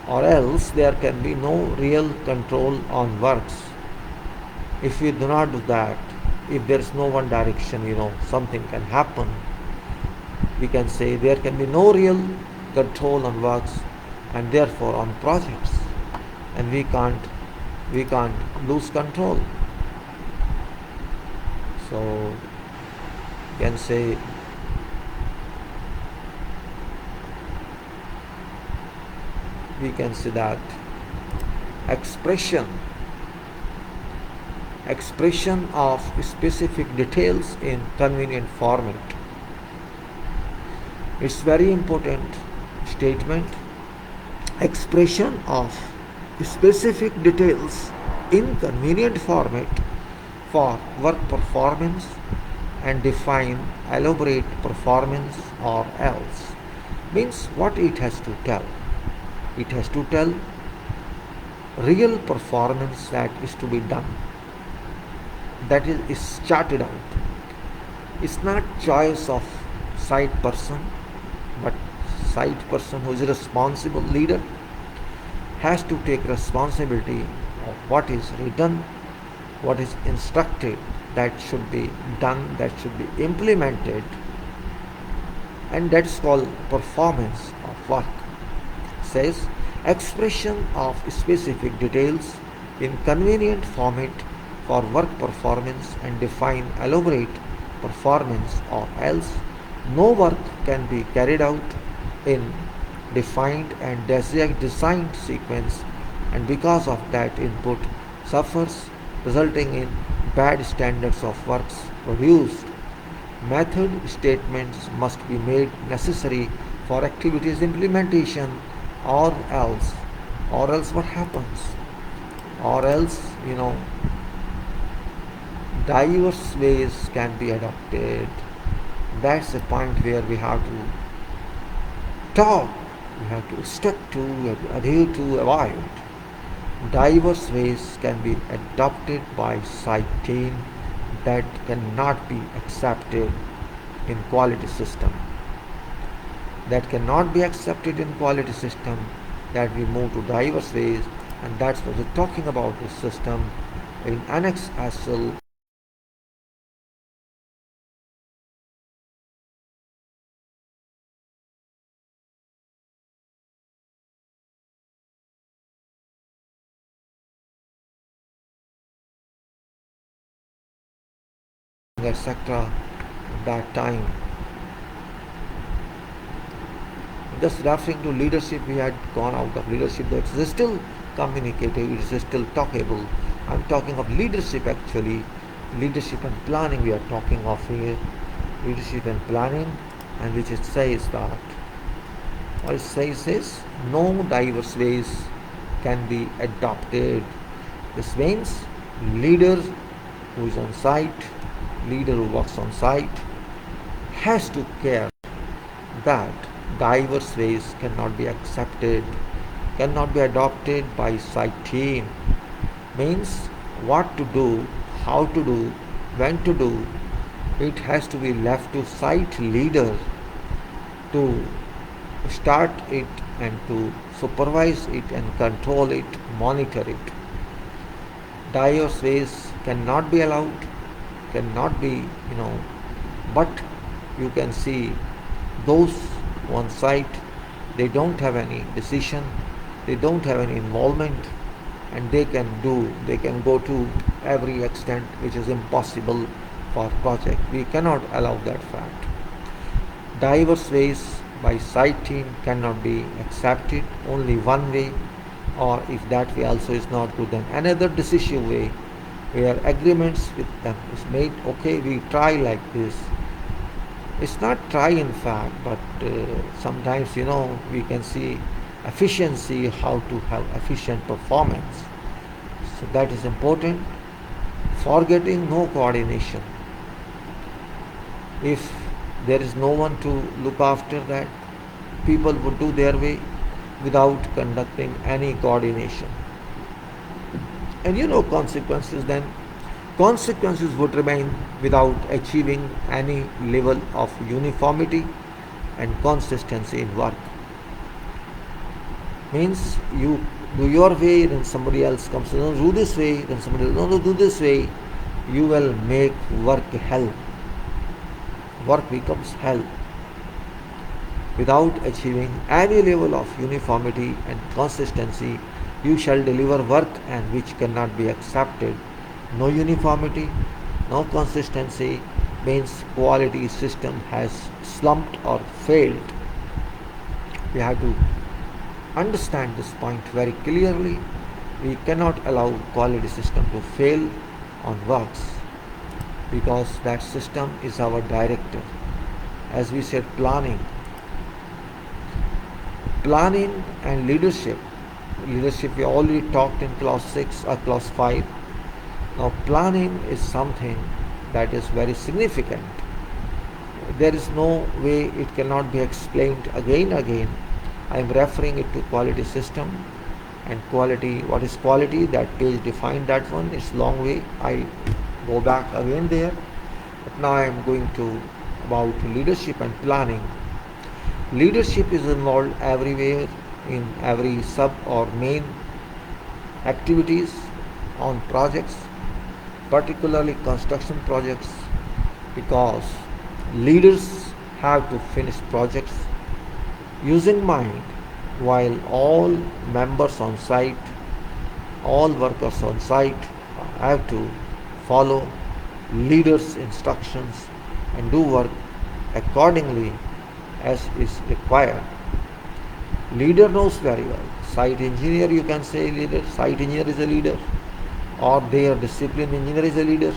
or else there can be no real control on works. If we do not do that, if there is no one direction, something can happen. We can say there can be no real control on works, and therefore on projects, and we can't lose control. So you can say that expression of specific details in convenient format. It's very important statement. Expression of specific details in convenient format for work performance, and define elaborate performance or else. Means what it has to tell. It has to tell real performance that is to be done. That is charted out. It's not choice of site person, but site person who is a responsible leader has to take responsibility of what is written, what is instructed, that should be done, that should be implemented, and that is called performance of work. Says expression of specific details in convenient format for work performance and define elaborate performance, or else no work can be carried out in defined and designed sequence, and because of that input suffers, resulting in bad standards of works produced. Method statements must be made necessary for activities implementation, or else what happens? Or else, diverse ways can be adopted. That's the point where we have to talk, we have to stick to, we have to adhere to, avoid. Diverse ways can be adopted by site team that cannot be accepted in quality system. That cannot be accepted in quality system, that we move to diverse ways, and that's what we're talking about this system in AnnexSL. Etc. That time. Just referring to leadership, we had gone out of leadership. That is still communicative, it is still talkable. I'm talking of leadership actually. Leadership and planning we are talking of here. Leadership and planning, and which it says that. What it says is no diverse ways can be adopted. This means leader who is on site, leader who works on site has to care that diverse ways cannot be accepted, cannot be adopted by site team. Means what to do, how to do, when to do, it has to be left to site leader to start it and to supervise it and control it, monitor it. Diverse ways cannot be allowed, cannot be, but you can see those on site, they don't have any decision, they don't have any involvement, and they can go to every extent which is impossible for project. We cannot allow that fact. Diverse ways by site team cannot be accepted, only one way, or if that way also is not good, then another decisive way where agreements with them is made. Okay, we try like this. It's not try in fact, but sometimes we can see efficiency, how to have efficient performance. So that is important. Forgetting no coordination. If there is no one to look after that, people would do their way without conducting any coordination. And consequences then. Consequences would remain without achieving any level of uniformity and consistency in work. Means you do your way, then somebody else comes to do this way, then somebody else no, do this way. You will make work hell. Work becomes hell. Without achieving any level of uniformity and consistency, you shall deliver work and which cannot be accepted. No uniformity, no consistency means quality system has slumped or failed. We have to understand this point very clearly. We cannot allow quality system to fail on works, because that system is our director. As we said, planning and leadership. Leadership we already talked in class 6 or class 5. Now planning is something that is very significant. There is no way it cannot be explained again. I am referring it to quality system and quality. What is quality? That page defined that one. It's long way. I go back again there. But now I am going to about leadership and planning. Leadership is involved everywhere in every sub or main activities on projects. particularly construction projects, because leaders have to finish projects using mind, while all members on site, all workers on site have to follow leaders' instructions and do work accordingly as is required. Leader knows very well. Site engineer, you can say leader. Site engineer is a leader, or their discipline engineer is a leader.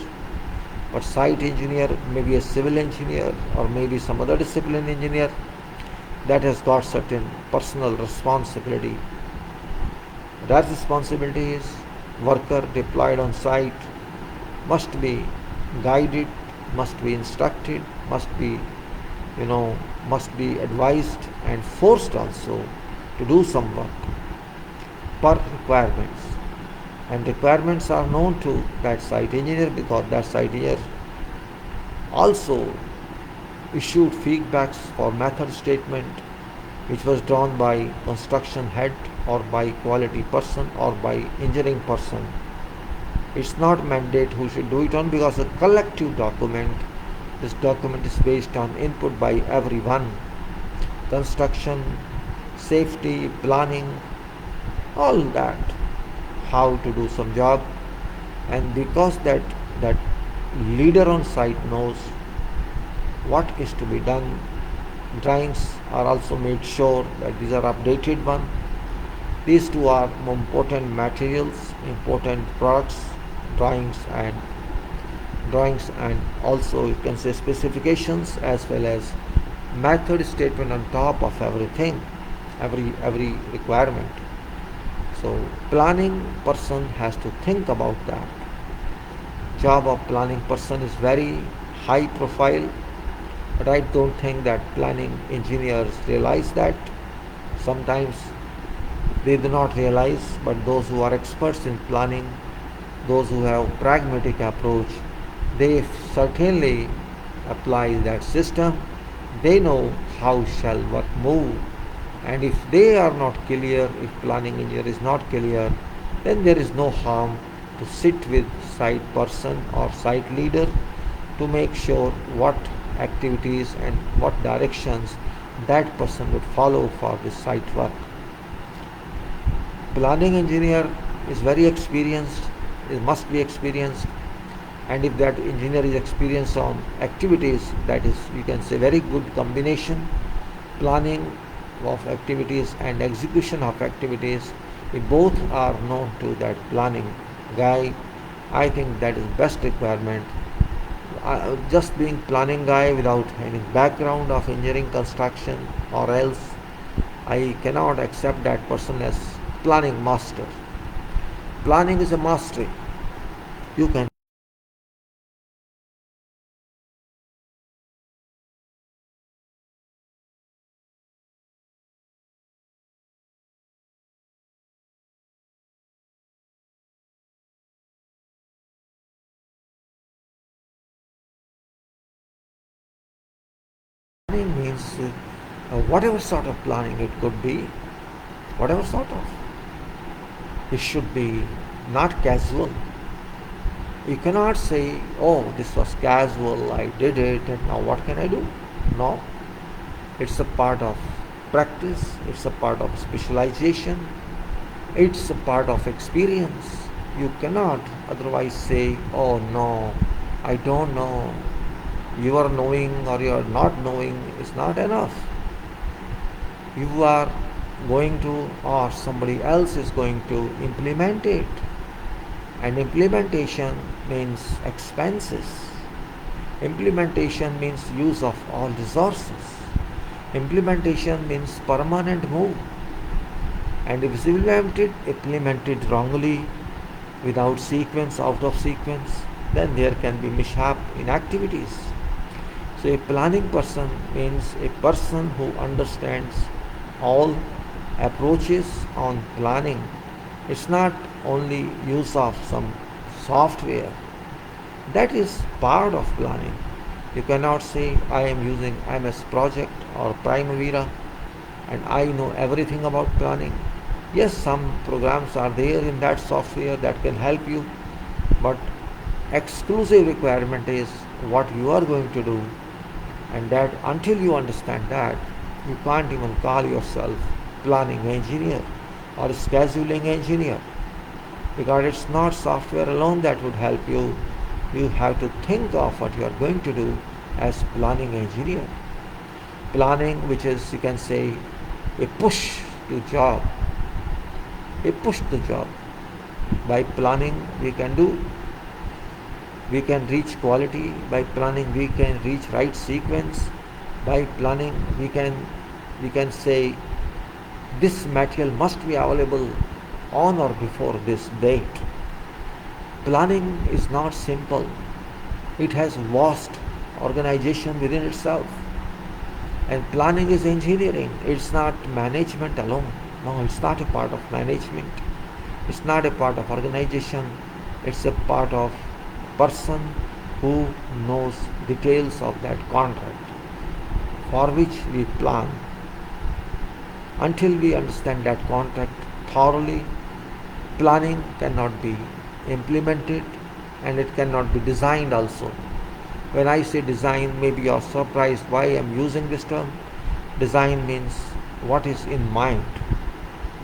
But site engineer may be a civil engineer or maybe some other discipline engineer that has got certain personal responsibility. That responsibility is worker deployed on site must be guided, must be instructed, must be advised and forced also to do some work per requirements. And requirements are known to that site engineer, because that site engineer also issued feedbacks for method statement, which was drawn by construction head or by quality person or by engineering person. It's not mandate who should do it on, because a collective document. This document is based on input by everyone. Construction, safety, planning, all that, how to do some job. And because that leader on site knows what is to be done, drawings are also made sure that these are updated one. These two are important materials, important products, drawings and also you can say specifications, as well as method statement on top of everything, every requirement. So planning person has to think about that. Job of planning person is very high profile, but I don't think that planning engineers realize that. Sometimes they do not realize, but those who are experts in planning, those who have pragmatic approach, they certainly apply that system. They know how shall work move, and if they are not clear, if planning engineer is not clear, then there is no harm to sit with site person or site leader to make sure what activities and what directions that person would follow for this site work. Planning engineer is very experienced, it must be experienced, and if that engineer is experienced on activities, that is, you can say, very good combination. Planning of activities and execution of activities, if both are known to that planning guy, I think that is best requirement. Just being planning guy without any background of engineering construction or else, I cannot accept that person as planning master. Planning is a mastery. You can planning means whatever sort of planning it could be, whatever sort of. It should be not casual. You cannot say, oh, this was casual, I did it, and now what can I do? No. It's a part of practice, it's a part of specialization, it's a part of experience. You cannot otherwise say, oh no, I don't know. You are knowing or you are not knowing is not enough. You are going to, or somebody else is going to implement it. And implementation means expenses. Implementation means use of all resources. Implementation means permanent move. And if it's implemented wrongly, without sequence, out of sequence, then there can be mishap in activities. So a planning person means a person who understands all approaches on planning. It's not only use of some software. That is part of planning. You cannot say I am using MS Project or Primavera and I know everything about planning. Yes, some programs are there in that software that can help you, but exclusive requirement is what you are going to do, and that until you understand that, you can't even call yourself planning engineer or scheduling engineer, because it's not software alone that would help you. You have to think of what you are going to do as planning engineer. Planning, which is, you can say, a push to job, a push to job. By planning we can reach quality. By planning we can reach right sequence. By planning we can say this material must be available on or before this date. Planning is not simple. It has vast organization within itself. And planning is engineering. It's not management alone. No, it's not a part of management. It's not a part of organization. It's a part of person who knows details of that contract for which we plan. Until we understand that contract thoroughly, planning cannot be implemented and it cannot be designed also. When I say design, maybe you are surprised why I am using this term. Design means what is in mind.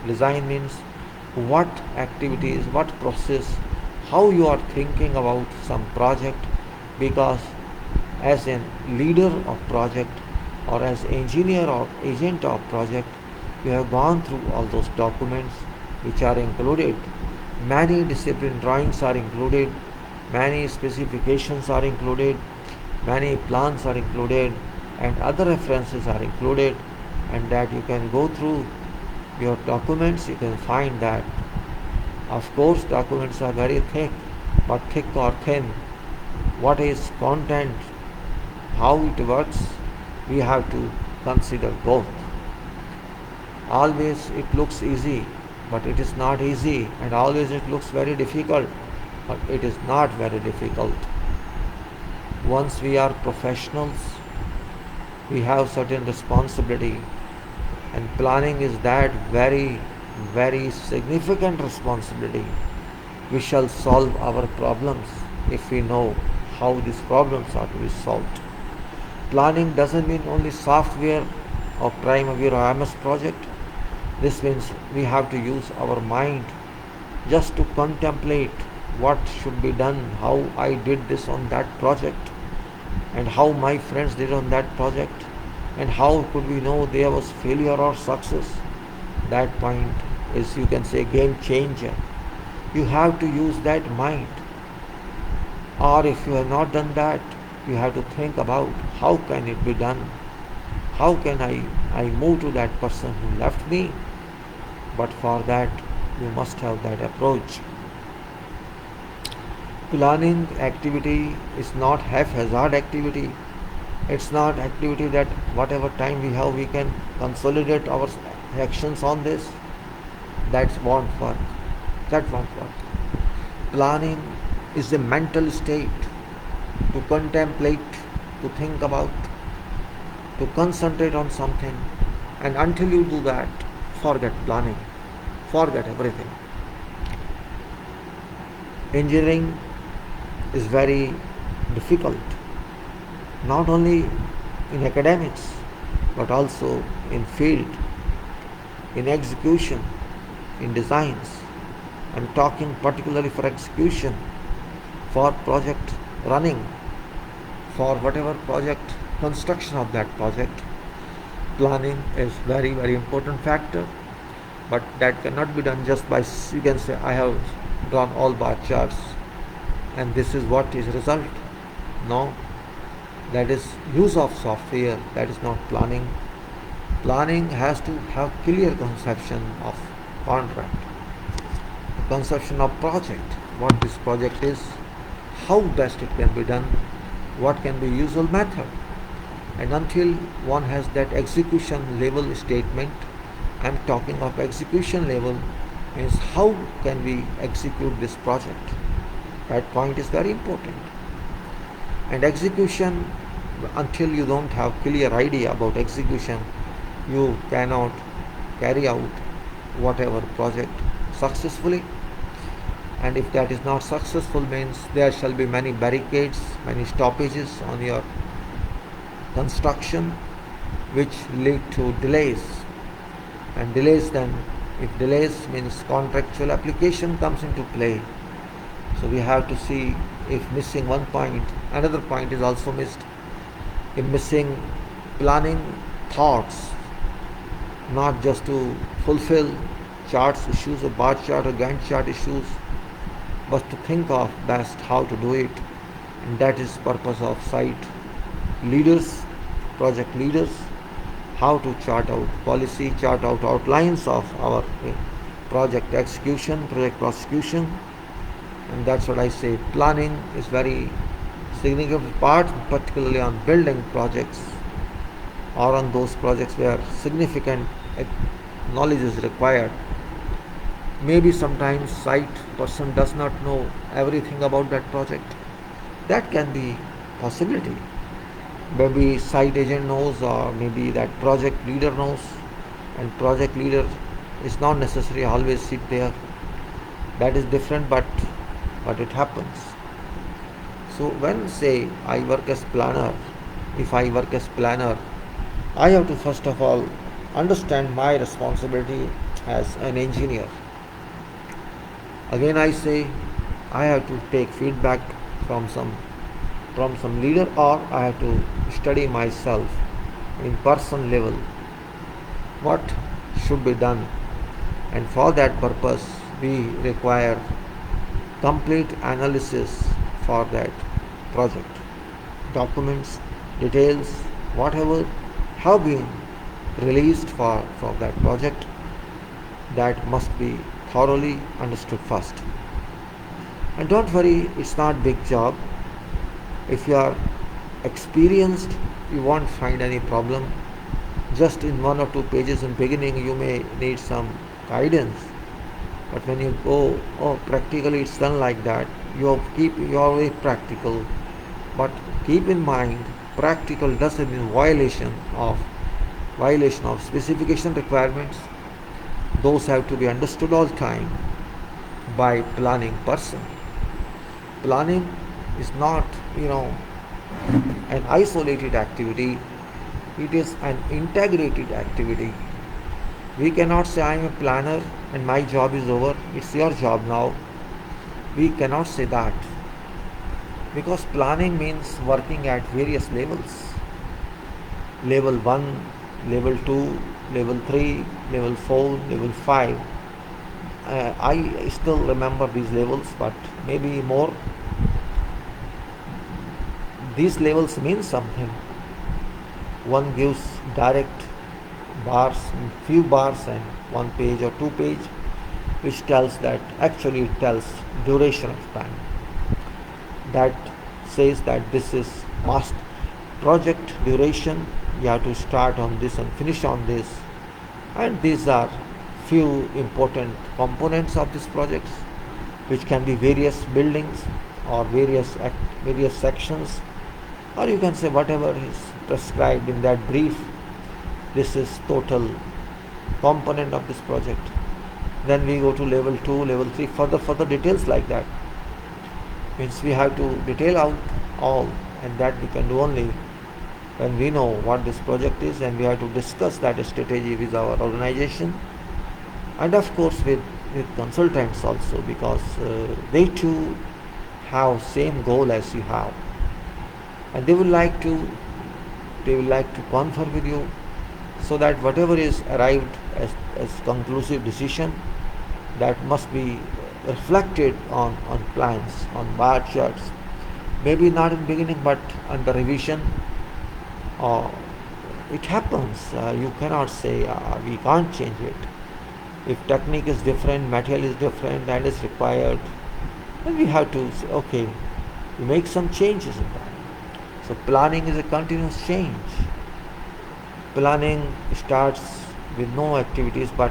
Design means what activities, what process, how you are thinking about some project, because as a leader of project or as engineer or agent of project, you have gone through all those documents which are included. Many discipline drawings are included, many specifications are included, many plans are included, and other references are included, and that you can go through your documents. You can find that, of course, documents are very thick, but thick or thin, what is content, how it works, we have to consider both. Always it looks easy, but it is not easy, and always it looks very difficult, but it is not very difficult. Once we are professionals, we have certain responsibility, and planning is that very, very significant responsibility. We shall solve our problems if we know how these problems are to be solved. Planning doesn't mean only software or primary or MS project. This means we have to use our mind just to contemplate what should be done, how I did this on that project, and how my friends did on that project, and how could we know there was failure or success. That point is, you can say, game changer. You have to use that mind. Or if you have not done that, you have to think about how can it be done. How can I move to that person who left me? But for that, you must have that approach. Planning activity is not haphazard activity. It's not activity that whatever time we have, we can consolidate our actions on this. That won't work. That won't work. Planning is a mental state to contemplate, to think about, to concentrate on something. And until you do that, forget planning, forget everything. Engineering is very difficult, not only in academics, but also in field, in execution, in designs. I'm talking particularly for execution, for project running, for whatever project, construction of that project. Planning is very, very important factor, but that cannot be done just by, you can say, I have drawn all bar charts and this is what is result. No, that is use of software, that is not planning. Planning has to have clear conception of contract, conception of project, what this project is, how best it can be done, what can be usual method. And until one has that execution level statement, I am talking of execution level, means how can we execute this project. That point is very important. And execution, until you don't have clear idea about execution, you cannot carry out whatever project successfully. and if that is not successful, means there shall be many barricades, many stoppages on your construction, which lead to delays. And delays, then if delays means contractual application comes into play. So we have to see, if missing one point, another point is also missed. If missing planning thoughts, not just to fulfill charts issues or bar chart or Gantt chart issues, but to think of best how to do it. And that is purpose of site leaders, project leaders, how to chart out policy, chart out outlines of our project execution, project prosecution. And that's what I say, planning is very significant part, particularly on building projects or on those projects where significant knowledge is required. Maybe sometimes site person does not know everything about that project. That can be possibility. Maybe site agent knows, or maybe that project leader knows, and project leader is not necessarily always sit there. That is different, but it happens. So when say I work as planner, if I work as planner, I have to first of all understand my responsibility as an engineer. Again I say, I have to take feedback from some leader, or I have to study myself in person level what should be done. And for that purpose we require complete analysis for that project. Documents, details, whatever have been released for that project, that must be thoroughly understood first. And don't worry, it's not big job. If you are experienced, you won't find any problem. Just in 1 or 2 pages in beginning you may need some guidance, but when you go, practically it's done like that. You are very practical, but keep in mind, practical doesn't mean violation of specification requirements. Those have to be understood all time by planning person. Planning is not an isolated activity, it is an integrated activity. We cannot say I am a planner and my job is over, it's your job now. We cannot say that, because planning means working at various levels. Level 1, level 2, level 3, level 4, level 5. I still remember these levels, but maybe more. These levels mean something. One gives direct bars, few bars and 1 page or 2 page, which tells that, actually it tells duration of time. That says that this is project duration, you have to start on this and finish on this. And these are few important components of this project, which can be various buildings or various sections, or you can say whatever is prescribed in that brief. This is total component of this project. Then we go to level 2, level 3, further details like that. Means we have to detail out all, and that we can do only when we know what this project is, and we have to discuss that strategy with our organization, and of course with consultants also, because they too have same goal as you have, and they will like to confer with you, so that whatever is arrived as conclusive decision, that must be reflected on plans, on bar charts, maybe not in beginning but under revision. It happens, you cannot say we can't change it. If technique is different, material is different, and is required, then we have to say, okay, we make some changes in that. So planning is a continuous change. Planning starts with no activities, but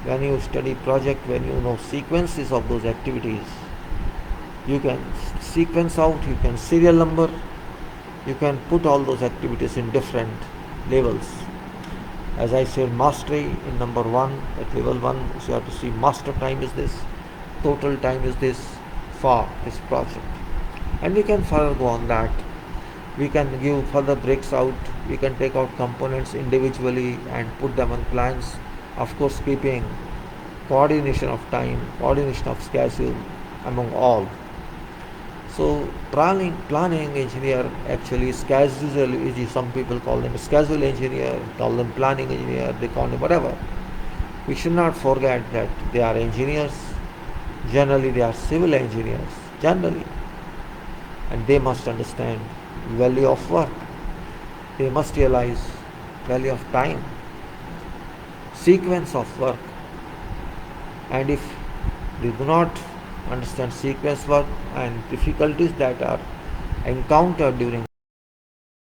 when you study project, when you know sequences of those activities, you can sequence out, you can serial number, you can put all those activities in different levels. As I said, mastery in number 1, at level 1, so you have to see master time is this, total time is this for this project. And we can further go on that. We can give further breaks out. We can take out components individually and put them on plans. Of course, keeping coordination of time, coordination of schedule among all. So planning engineer actually schedule. Some people call them schedule engineer, call them planning engineer. They call them whatever. We should not forget that they are engineers. Generally, they are civil engineers. Generally, and they must understand value of work. They must realize value of time, sequence of work. And if they do not understand sequence work and difficulties that are encountered during